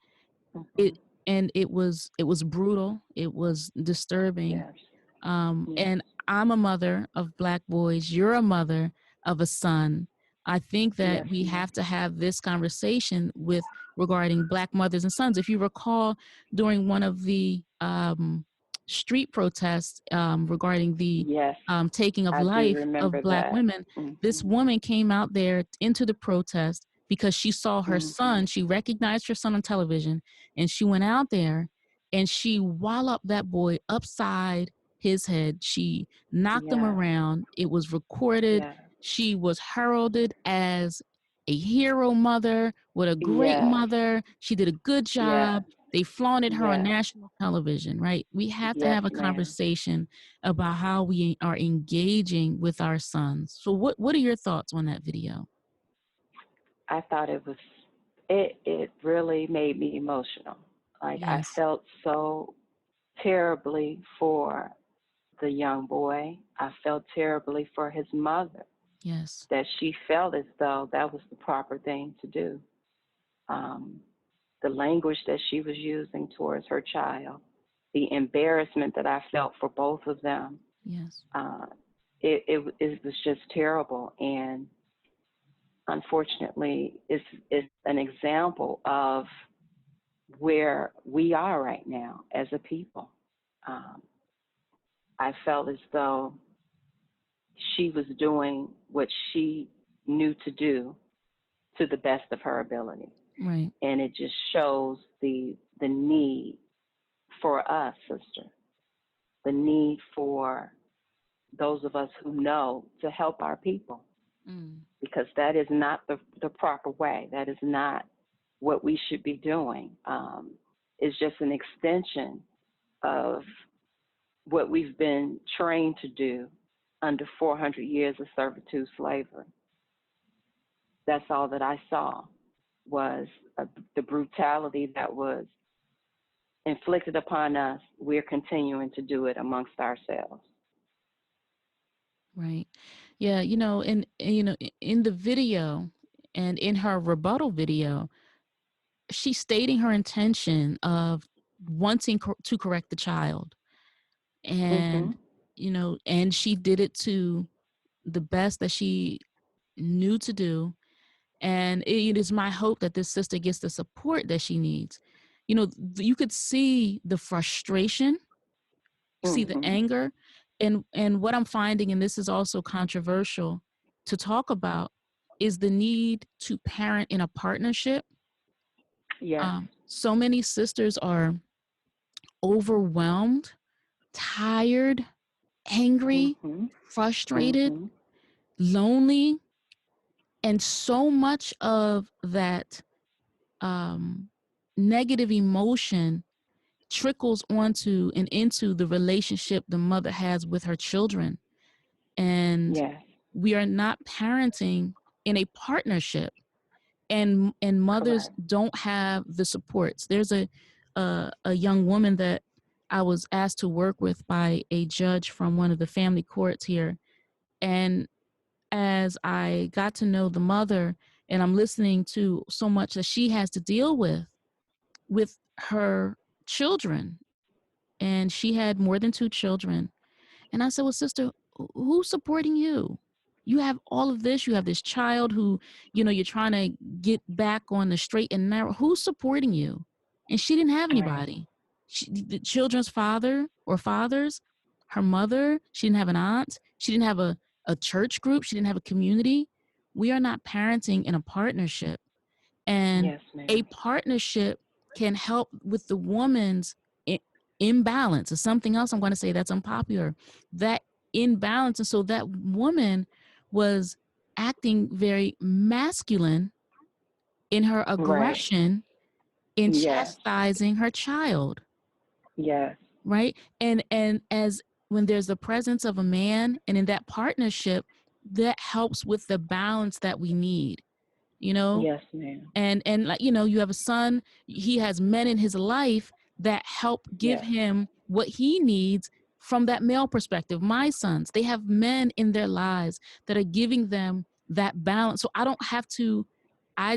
Hmm. it it was brutal. It was disturbing. Yes, And yes, I'm a mother of Black boys. You're a mother of a son. I think that yes, we ma'am. have to have this conversation with regarding Black mothers and sons. If you recall, during one of the street protests regarding the Yes, taking of I do life of remember Black that. women, this Hmm. woman came out there into the protest because she saw her Hmm. son. She recognized her son on television, and she went out there and she walloped that boy upside his head. She knocked him Yes, around. It was recorded. yes, She was heralded as a hero mother, what a great yes, mother. She did a good yes, job. They flaunted her on yes, national television, right? We have to yes, have a ma'am. conversation about how we are engaging with our sons. So what are your thoughts on that video? I thought it really made me emotional. Like I Yes. felt so terribly for the young boy. I felt terribly for his mother, Yes. that she felt as though that was the proper thing to do. Um, the language that she was using towards her child, the embarrassment that I felt for both of them, Yes. uh, it was just terrible. And unfortunately, it's an example of where we are right now as a people. Um, I felt as though she was doing what she knew to do to the best of her ability. Right. And it just shows the need for us, sister, the need for those of us who know to help our people, Mm. because that is not the proper way. That is not what we should be doing. It's just an extension of what we've been trained to do under 400 years of servitude slavery. That's all that I saw was the brutality that was inflicted upon us. We're continuing to do it amongst ourselves. Right. Yeah. In the video and in her rebuttal video, she's stating her intention of wanting to correct the child. And, Mhm. and she did it to the best that she knew to do. And it is my hope that this sister gets the support that she needs. You could see the frustration, see the Mhm. anger, and what I'm finding, and this is also controversial to talk about, is the need to parent in a partnership. Yes. So many sisters are overwhelmed, tired, angry, Mhm. frustrated, Mhm. lonely, and so much of that um, negative emotion trickles onto and into the relationship the mother has with her children. And Yes. we are not parenting in a partnership, and mothers Correct. don't have the supports. There's a young woman that I was asked to work with by a judge from one of the family courts here. And as I got to know the mother, and I'm listening to so much that she has to deal with her children, and she had more than two children. And I said, well, sister, who's supporting you? You have all of this. You have this child who, you're trying to get back on the straight and narrow. Who's supporting you? And she didn't have Right. anybody. The children's father or fathers, her mother, she didn't have an aunt. She didn't have a church group. She didn't have a community. We are not parenting in a partnership. And Yes, a ma'am. partnership can help with the woman's imbalance, or something else I'm going to say that's unpopular, that imbalance. And so that woman was acting very masculine in her Right. aggression in Yes. chastising her child, Yes. right? And as when there's the presence of a man and in that partnership, that helps with the balance that we need, you know Yes, ma'am. and like, you have a son, he has men in his life that help give Yes. him what he needs from that male perspective. My sons, they have men in their lives that are giving them that balance, so I don't have to, I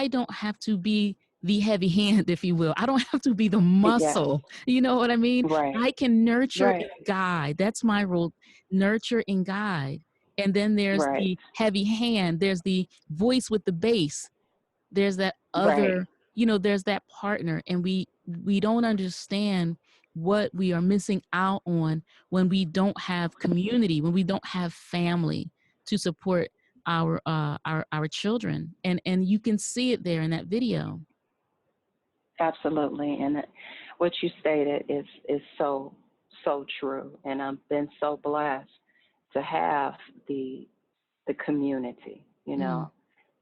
don't have to be the heavy hand, if you will. I don't have to be the Yes. muscle, you know what I mean? Right. I can nurture Right. and guide. That's my role. Nurture and guide. And then there's Right. the heavy hand, there's the voice with the bass, there's that Right. other, there's that partner. And we don't understand what we are missing out on when we don't have community, when we don't have family to support our children. And you can see it there in that video. Absolutely. And what you stated is so true. And I've been so blessed to have the community, Mm,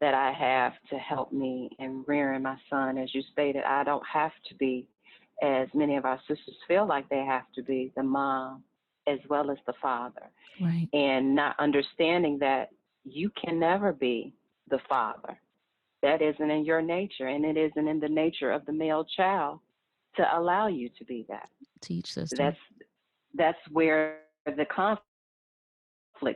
that I have to help me in rearing my son. As you stated, I don't have to be, as many of our sisters feel like they have to be, the mom as well as the father. right. And not understanding that you can never be the father. That isn't in your nature, and it isn't in the nature of the male child to allow you to be that. Teach, sister. That's where the conflict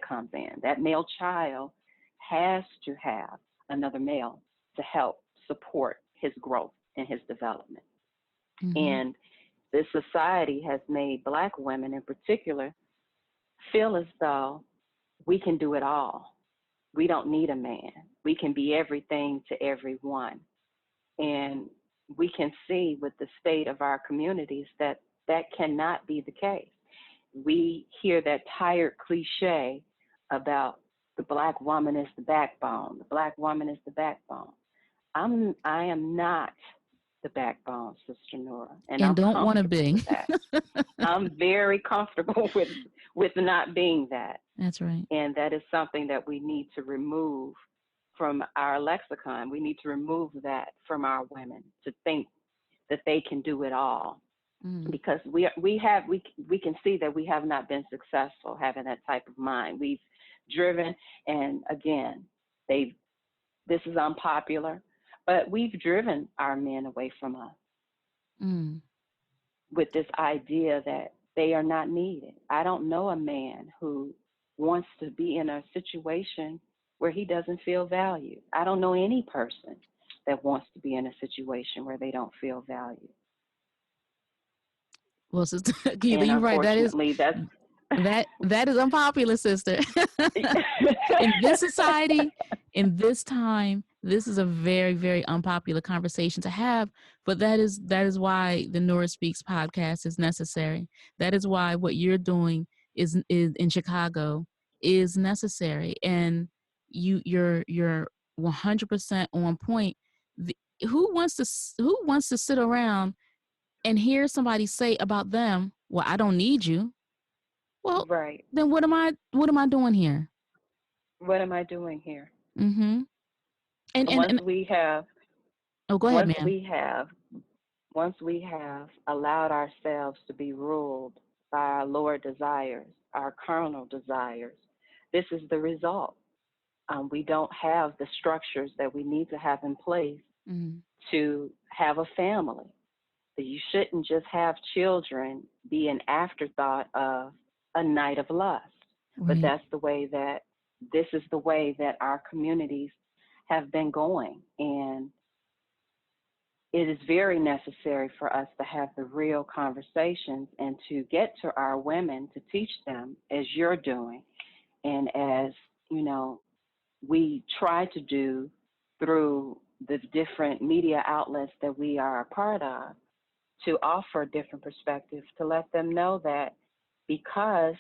comes in. That male child has to have another male to help support his growth and his development. Mm-hmm. And this society has made Black women in particular feel as though we can do it all. We don't need a man. We can be everything to everyone. And we can see with the state of our communities that that cannot be the case. We hear that tired cliche about the Black woman is the backbone. The Black woman is the backbone. I am not the backbone, Sister Nora, and And I'm don't want to comfortable be. with that. I'm very comfortable with not being that. That's right. And that is something that we need to remove from our lexicon. We need to remove that from our women, to think that they can do it all, Mm, because we can see that we have not been successful having that type of mind. We've driven, and again, they this is unpopular, but we've driven our men away from us mm, with this idea that they are not needed. I don't know a man who wants to be in a situation where he doesn't feel valued. I don't know any person that wants to be in a situation where they don't feel valued. Well, Sister Keitha, And you're right. unfortunately, that's That is unpopular, sister. In this society, in this time, this is a very, very unpopular conversation to have. But that is why the Nora Speaks podcast is necessary. That is why what you're doing is in Chicago is necessary, and you're 100% on point. Who wants to sit around and hear somebody say about them, "Well, I don't need you." Well, right. then what am I doing here? What am I doing here? Mm-hmm. And, and Once and we have, oh, go ahead, once ma'am. we have, once we have allowed ourselves to be ruled by our lower desires, our carnal desires, this is the result. We don't have the structures that we need to have in place Mm-hmm. to have a family. You shouldn't just have children be an afterthought of a night of lust. But Right. that's the way that this is the way that our communities have been going. And it is very necessary for us to have the real conversations and to get to our women to teach them as you're doing. And as, you know, we try to do through the different media outlets that we are a part of, to offer a different perspective, to let them know that because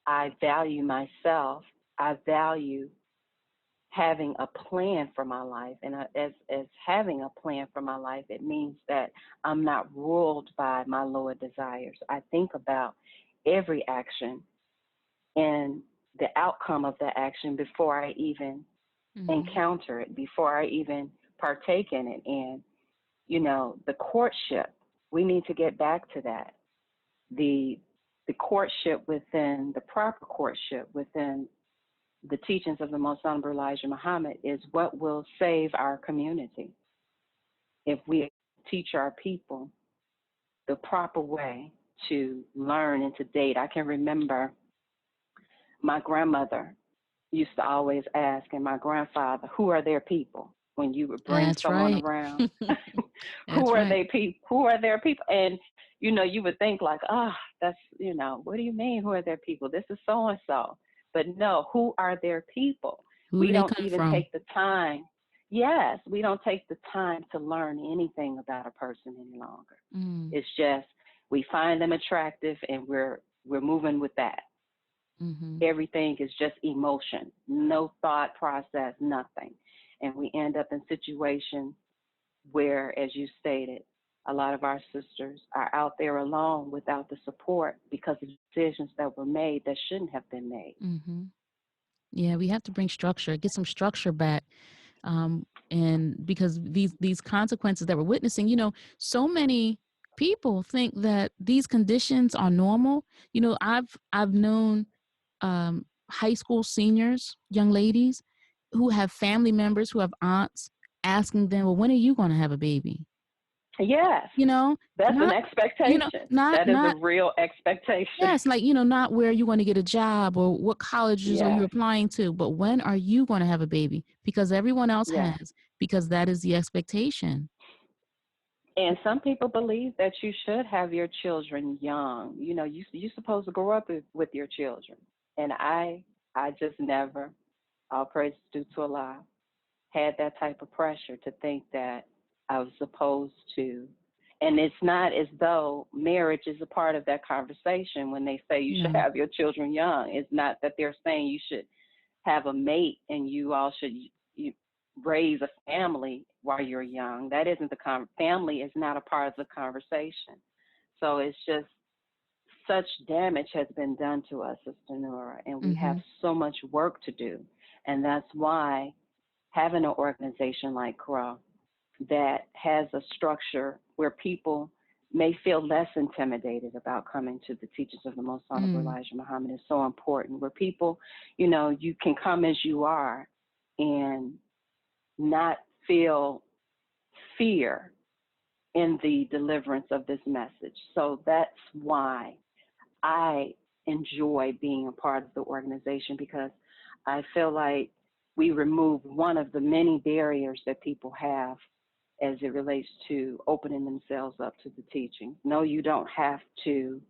I value myself, I value having a plan for my life. And as having a plan for my life, it means that I'm not ruled by my lower desires. I think about every action and the outcome of that action before I even Mm-hmm. encounter it, before I even partake in it. And, you know, the courtship, we need to get back to that. The courtship within the proper courtship within the teachings of the Most Honorable Elijah Muhammad is what will save our community. If we teach our people the proper way to learn and to date. I can remember my grandmother used to always ask, and my grandfather, who are their people? When you would bring That's someone right. around, who That's are right. they people? Who are their people? And you know, you would think like, that's, you know, what do you mean? Who are their people? This is so and so. But no, who are their people? Who We they don't come even from? take the time. Yes, we don't take the time to learn anything about a person any longer. Mm. It's just we find them attractive and we're moving with that. Mm-hmm. Everything is just emotion, no thought process, nothing. And we end up in situations where, as you stated, a lot of our sisters are out there alone without the support because of decisions that were made that shouldn't have been made. Mm-hmm. Yeah, we have to bring structure, get some structure back. And because these consequences that we're witnessing, so many people think that these conditions are normal. I've known high school seniors, young ladies, who have family members, who have aunts asking them, well, when are you going to have a baby? Yes, You know, that's an not, expectation. not, That is a not, real expectation. yes, like, not where you want to get a job or what colleges are you Yes, applying to, but when are you going to have a baby? Because everyone else yes. has, because that is the expectation. And some people believe that you should have your children young. You know, you're supposed to grow up with your children. And I just never, all praise due to Allah, had that type of pressure to think that I was supposed to. And it's not as though marriage is a part of that conversation when they say you should No. have your children young. It's not that they're saying you should have a mate and you all should you raise a family while you're young. That isn't family is not a part of the conversation. So it's just such damage has been done to us, Sister Nora, and we have Mm-hmm. so much work to do. And that's why having an organization like CROE that has a structure where people may feel less intimidated about coming to the teachings of the Most Honorable Mm. Elijah Muhammad is so important, where people, you can come as you are and not feel fear in the deliverance of this message. So that's why I enjoy being a part of the organization, because I feel like we remove one of the many barriers that people have as it relates to opening themselves up to the teaching. No, you don't have to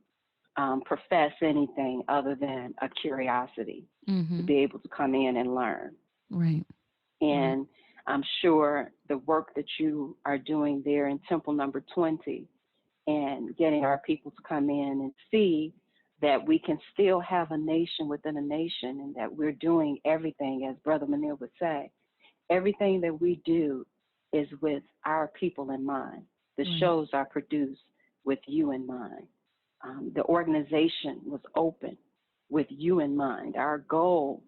profess anything other than a curiosity to Mm-hmm. be able to come in and learn. Right. Right. And I'm sure the work that you are doing there in Temple number 20 and getting our people to come in and see that we can still have a nation within a nation, and that we're doing everything, as Brother Manil would say, everything that we do is with our people in mind. The Right. shows are produced with you in mind. The organization was open with you in mind. Our goal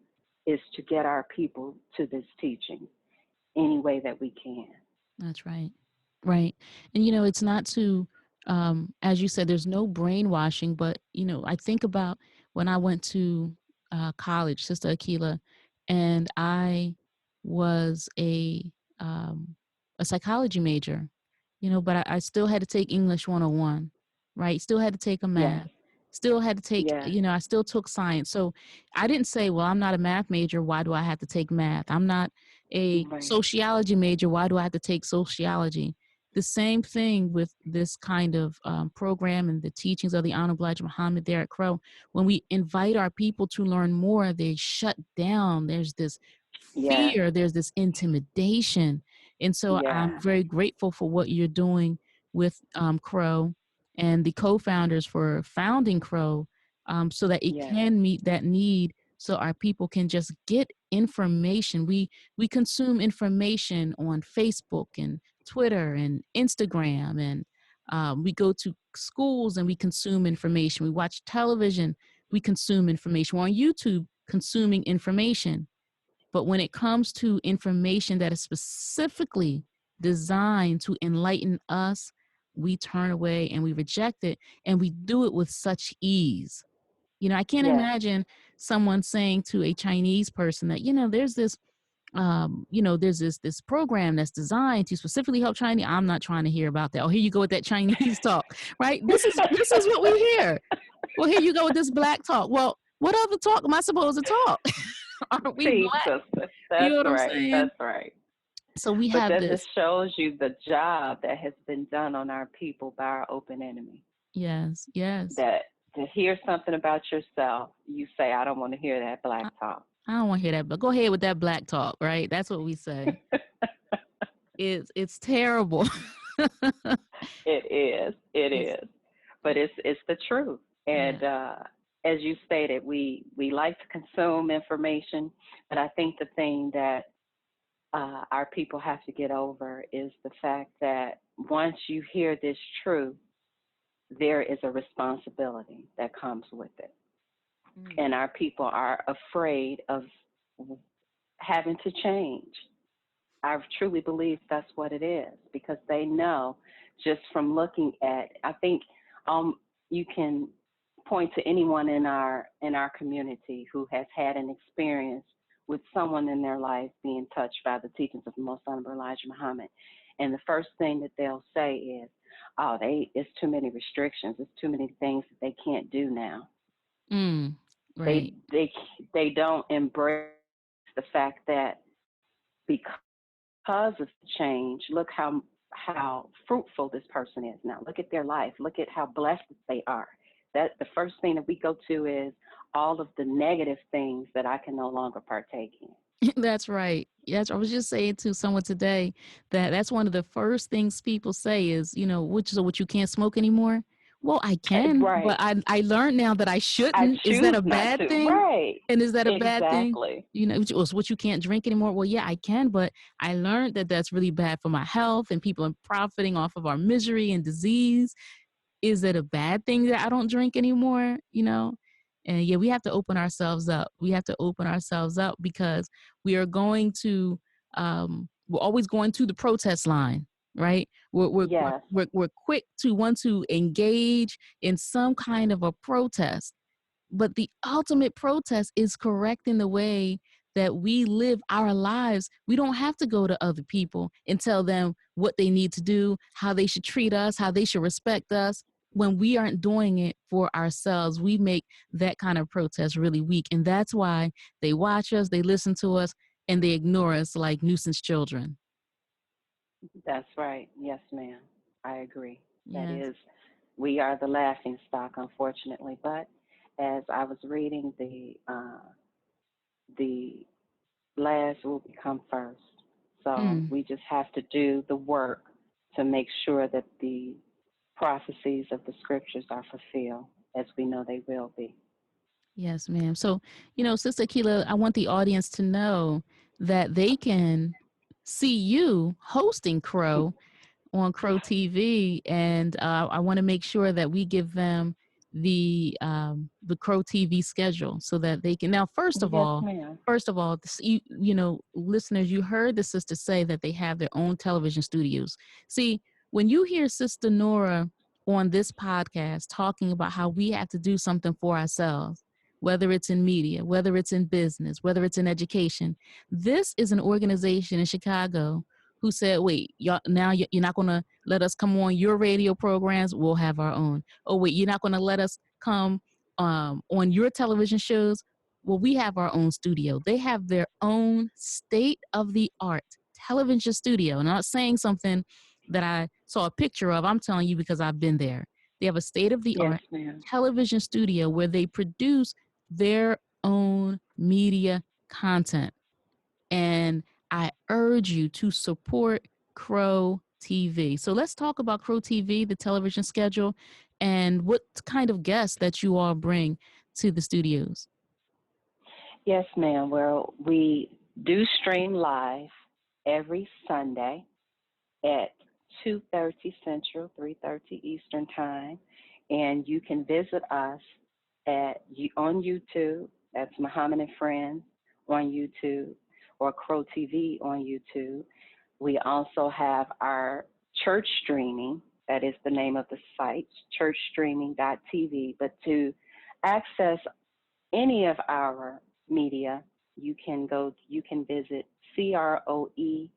is to get our people to this teaching any way that we can. That's right. Right. And, it's not to, as you said, there's no brainwashing, but, I think about when I went to college, Sister Aquila, and I was a psychology major, but I still had to take English 101, right? Still had to take a Yes, math, still had to take, yes, I still took science. So I didn't say, well, I'm not a math major. Why do I have to take math? I'm not a right. sociology major. Why do I have to take sociology? The same thing with this kind of program and the teachings of the Honorable Elijah Muhammad there at CROE. When we invite our people to learn more, they shut down. There's this Yes, fear, there's this intimidation. And so I'm yeah, very grateful for what you're doing with CROE and the co-founders for founding CROE, so that it yes, can meet that need, so our people can just get information. We consume information on Facebook and Twitter and Instagram, and we go to schools and we consume information. We watch television, we consume information. We're on YouTube consuming information. But when it comes to information that is specifically designed to enlighten us, we turn away and we reject it, and we do it with such ease. I can't yes, imagine someone saying to a Chinese person that, there's this program that's designed to specifically help Chinese. I'm not trying to hear about that. Oh, here you go with that Chinese talk, right? This is what we hear. Well, here you go with this black talk. Well, what other talk am I supposed to talk? Aren't we see, black? sister, You know that's what I'm right, saying? that's right. So we But have that just this. shows you the job that has been done on our people by our open enemy. Yes, yes. That to hear something about yourself, you say, I don't want to hear that I, black talk. I don't want to hear that, but go ahead with that black talk, right? That's what we say. It's terrible. It It's is, but it's the truth. yeah. And as you stated, we like to consume information, but I think the thing that our people have to get over is the fact that once you hear this truth, there is a responsibility that comes with it. Mm. And our people are afraid of having to change. I truly believe that's what it is, because they know just from looking at, I think you can point to anyone in our community who has had an experience with someone in their life being touched by the teachings of the Most Honorable Elijah Muhammad. And the first thing that they'll say is, oh, it's too many restrictions. It's too many things that they can't do now. Mm. They, Right. they, they don't embrace the fact that because of change, look how fruitful this person is now. Look at their life. Look at how blessed they are. That the first thing that we go to is all of the negative things that I can no longer partake in. That's right. Yes, I was just saying to someone today that that's one of the first things people say is, what you can't smoke anymore. Well, I can, but Right. I learned now that I I shouldn't. Is that choose a not bad to. thing? Right. And is that a bad thing? Exactly. What you can't drink anymore. Well, yeah, I can, but I learned that that's really bad for my health, and people are profiting off of our misery and disease. Is it a bad thing that I don't drink anymore? And yeah, we have to open ourselves up. We have to open ourselves up, because we are going to, we're always going to the protest line, right? Yes. We're quick to want to engage in some kind of a protest, but the ultimate protest is correcting the way that we live our lives. We don't have to go to other people and tell them what they need to do, how they should treat us, how they should respect us. when we aren't doing it for ourselves, we make that kind of protest really weak. And that's why they watch us, they listen to us, and they ignore us like nuisance children. That's right. Yes, ma'am. I agree. That Yes. is, we are the laughing stock, unfortunately. But as I was reading, the last will become first. So Mm. we just have to do the work to make sure that the prophecies of the scriptures are fulfilled, as we know they will be. Yes, ma'am. So, Sister Aquila, I want the audience to know that they can see you hosting CROE on CROE TV, and I want to make sure that we give them the CROE TV schedule so that they can. Now, Yes, ma'am. first of all, listeners, you heard the sister say that they have their own television studios. See, when you hear Sister Nora on this podcast talking about how we have to do something for ourselves, whether it's in media, whether it's in business, whether it's in education, this is an organization in Chicago who said, wait, y'all, now you're not going to let us come on your radio programs. We'll have our own. Oh, wait, you're not going to let us come on your television shows. Well, we have our own studio. They have their own state of the art television studio. And I'm not saying something that I saw a picture of. I'm telling you because I've been there. They have a state of the Yes, art ma'am. television studio where they produce their own media content. And I urge you to support CROE TV. So let's talk about CROE TV, the television schedule, and what kind of guests that you all bring to the studios. Yes, ma'am. Well, we do stream live every Sunday at 2:30 Central, 3:30 Eastern Time, and you can visit us on YouTube. That's Muhammad and Friends on YouTube, or CROE TV on YouTube. We also have our church streaming. That is the name of the site, churchstreaming.tv. But to access any of our media, you can visit CROE.org,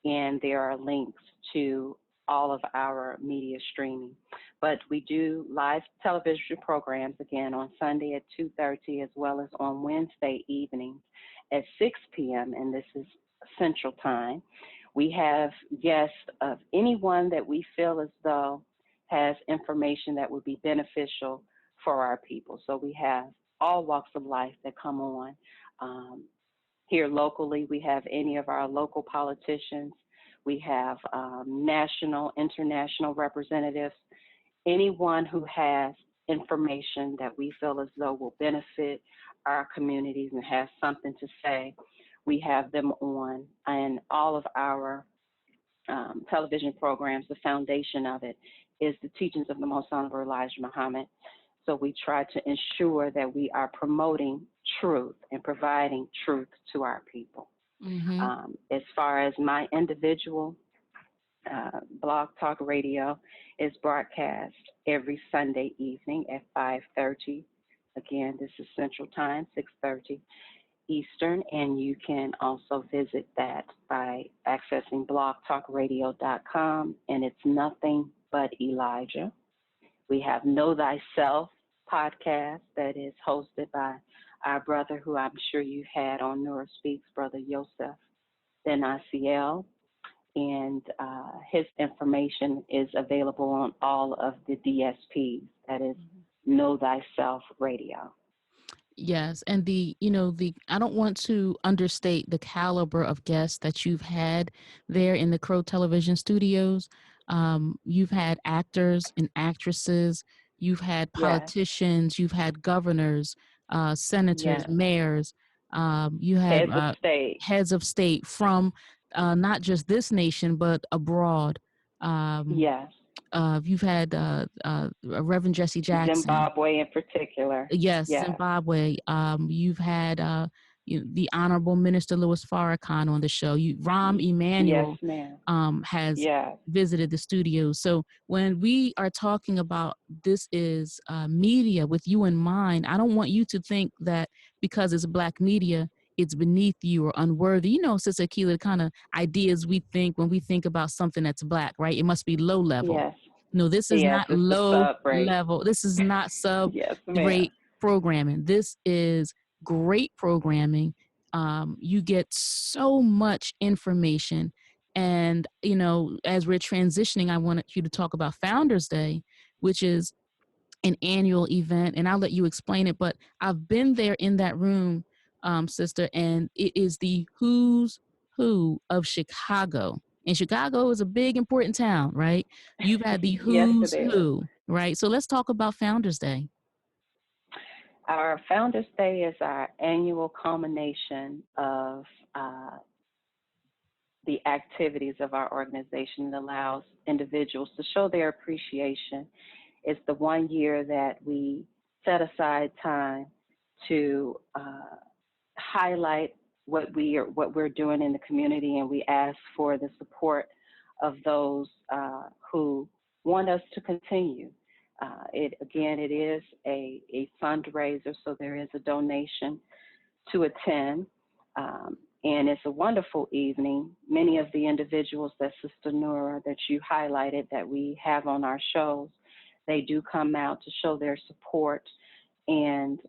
and there are links to all of our media streaming. But we do live television programs again on Sunday at 2:30, as well as on Wednesday evenings at 6 p.m., and this is Central Time. We have guests of anyone that we feel as though has information that would be beneficial for our people. So we have all walks of life that come on. Here locally, we have any of our local politicians. We have national, international representatives, anyone who has information that we feel as though will benefit our communities and has something to say. We have them on, and all of our television programs, the foundation of it is the teachings of the Most Honorable Elijah Muhammad. So we try to ensure that we are promoting truth and providing truth to our people. Mm-hmm. As far as my individual Blog Talk Radio is broadcast every Sunday evening at 5:30. Again, this is Central Time, 6:30 Eastern, and you can also visit that by accessing blogtalkradio.com, and it's nothing but Elijah. We have Know Thyself podcast that is hosted by our brother, who I'm sure you've had on Nora Speaks, Brother Yosef Ben Asiel, and his information is available on all of the DSPs. That is Know Thyself Radio. Yes, and I don't want to understate the caliber of guests that you've had there in the CROE television studios. You've had actors and actresses, you've had Yes, politicians, you've had governors, senators, yes. mayors, you had Heads of state. heads of state from not just this nation but abroad. Um, Yes. you've had Reverend Jesse Jackson. Zimbabwe in particular. Yes, Yes. Zimbabwe. You've had the Honorable Minister Louis Farrakhan on the show. Rahm Yes, Emanuel ma'am. has Yes. visited the studio. So when we are talking about this is media with you in mind, I don't want you to think that because it's Black media, it's beneath you or unworthy. Sister Aquila, the kind of ideas we think when we think about something that's Black, right? It must be low level. Yes. No, this is Yes, not it's the low sub rate. level. This is not sub Yes, ma'am. rate programming. This is great programming. You get so much information. And, as we're transitioning, I wanted you to talk about Founders Day, which is an annual event, and I'll let you explain it. But I've been there in that room, sister, and it is the who's who of Chicago. And Chicago is a big, important town, right? You've had the Yes, it who's is. who, right? So let's talk about Founders Day. Our Founders Day is our annual culmination of the activities of our organization. It allows individuals to show their appreciation. It's the one year that we set aside time to highlight what we're doing in the community, and we ask for the support of those who want us to continue. It is a fundraiser, so there is a donation to attend. And it's a wonderful evening. Many of the individuals that Sister Nora, that you highlighted, that we have on our shows, they do come out to show their support. And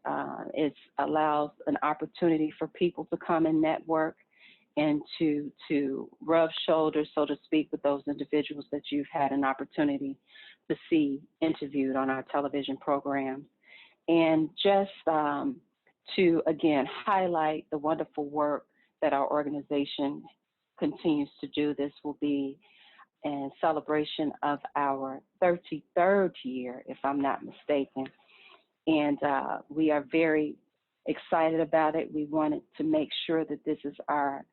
it allows an opportunity for people to come and network and to rub shoulders, so to speak, with those individuals that you've had an opportunity to see interviewed on our television programs. And just to, again, highlight the wonderful work that our organization continues to do. This will be in celebration of our 33rd year, if I'm not mistaken. And we are very excited about it. We wanted to make sure that this is our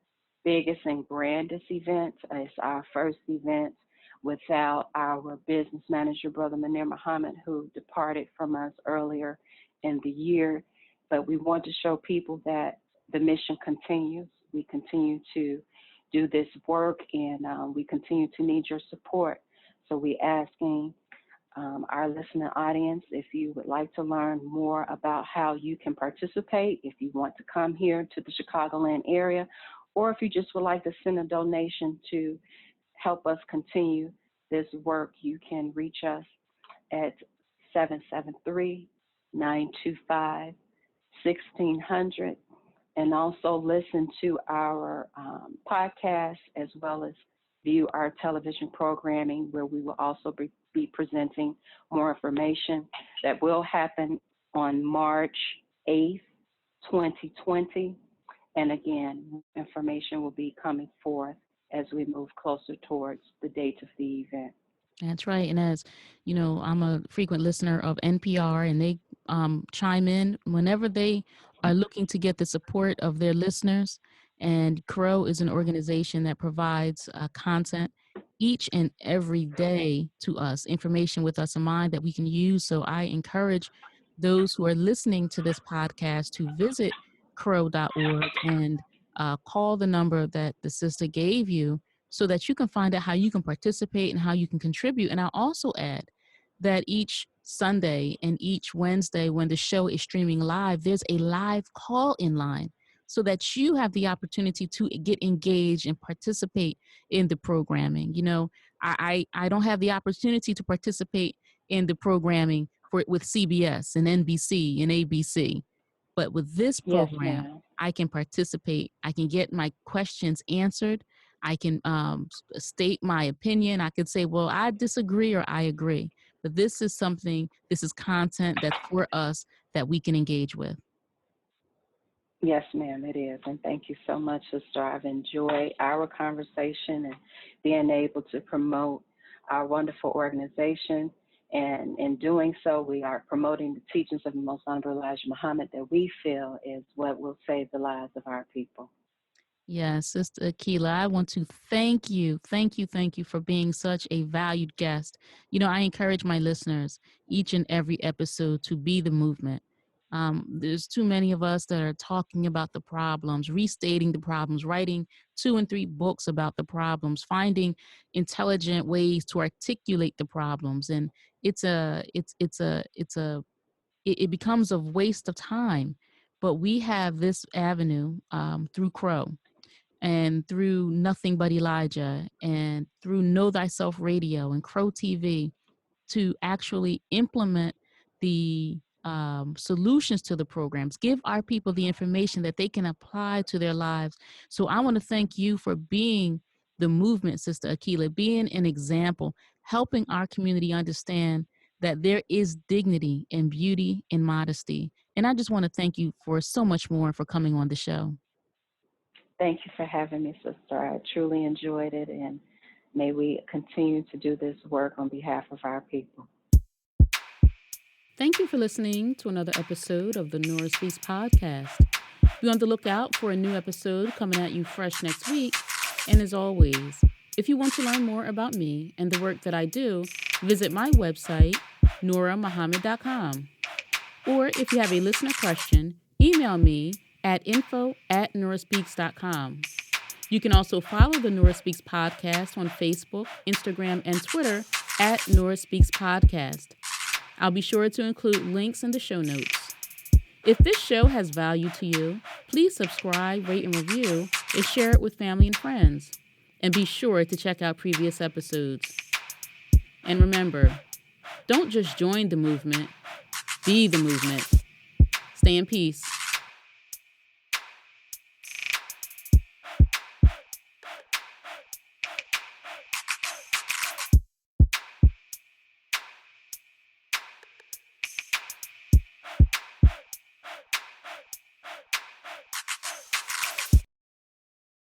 biggest and grandest event. It's our first event without our business manager, Brother Munir Muhammad, who departed from us earlier in the year. But we want to show people that the mission continues. We continue to do this work, and we continue to need your support. So we're asking our listening audience, if you would like to learn more about how you can participate, if you want to come here to the Chicagoland area, or if you just would like to send a donation to help us continue this work, you can reach us at 773-925-1600, and also listen to our podcast, as well as view our television programming, where we will also be presenting more information that will happen on March 8th, 2020. And again, information will be coming forth as we move closer towards the date of the event. That's right. And as you know, I'm a frequent listener of NPR, and they chime in whenever they are looking to get the support of their listeners. And CROE is an organization that provides content each and every day to us, information with us in mind that we can use. So I encourage those who are listening to this podcast to visit CROE.org and call the number that the sister gave you, so that you can find out how you can participate and how you can contribute. And I'll also add that each Sunday and each Wednesday, when the show is streaming live, there's a live call-in line, so that you have the opportunity to get engaged and participate in the programming. I don't have the opportunity to participate in the programming with CBS and NBC and ABC. But with this Yes, program, ma'am. I can participate. I can get my questions answered. I can state my opinion. I could say, well, I disagree or I agree. But this is content that's for us that we can engage with. Yes, ma'am, it is. And thank you so much, Sister. I've enjoyed our conversation and being able to promote our wonderful organization. And in doing so, we are promoting the teachings of the Most Honorable Elijah Muhammad that we feel is what will save the lives of our people. Yes, Sister Aquila, I want to thank you. Thank you for being such a valued guest. I encourage my listeners each and every episode to be the movement. There's too many of us that are talking about the problems, restating the problems, writing 2 and 3 books about the problems, finding intelligent ways to articulate the problems. And it becomes a waste of time. But we have this avenue through CROE, and through Nothing But Elijah, and through Know Thyself Radio and CROETV, to actually implement the solutions to the programs, give our people the information that they can apply to their lives. So I want to thank you for being the movement, Sister Aquila, being an example, helping our community understand that there is dignity and beauty and modesty. And I just want to thank you for so much more for coming on the show. Thank you for having me, sister. I truly enjoyed it, and may we continue to do this work on behalf of our people. Thank you for listening to another episode of the Nora Speaks podcast. Be on the lookout for a new episode coming at you fresh next week. And as always, if you want to learn more about me and the work that I do, visit my website, noramuhammad.com. Or if you have a listener question, email me at info@noraspeaks.com. You can also follow the Nora Speaks podcast on Facebook, Instagram, and Twitter at Nora Speaks Podcast. I'll be sure to include links in the show notes. If this show has value to you, please subscribe, rate, and review, and share it with family and friends. And be sure to check out previous episodes. And remember, don't just join the movement, be the movement. Stay in peace.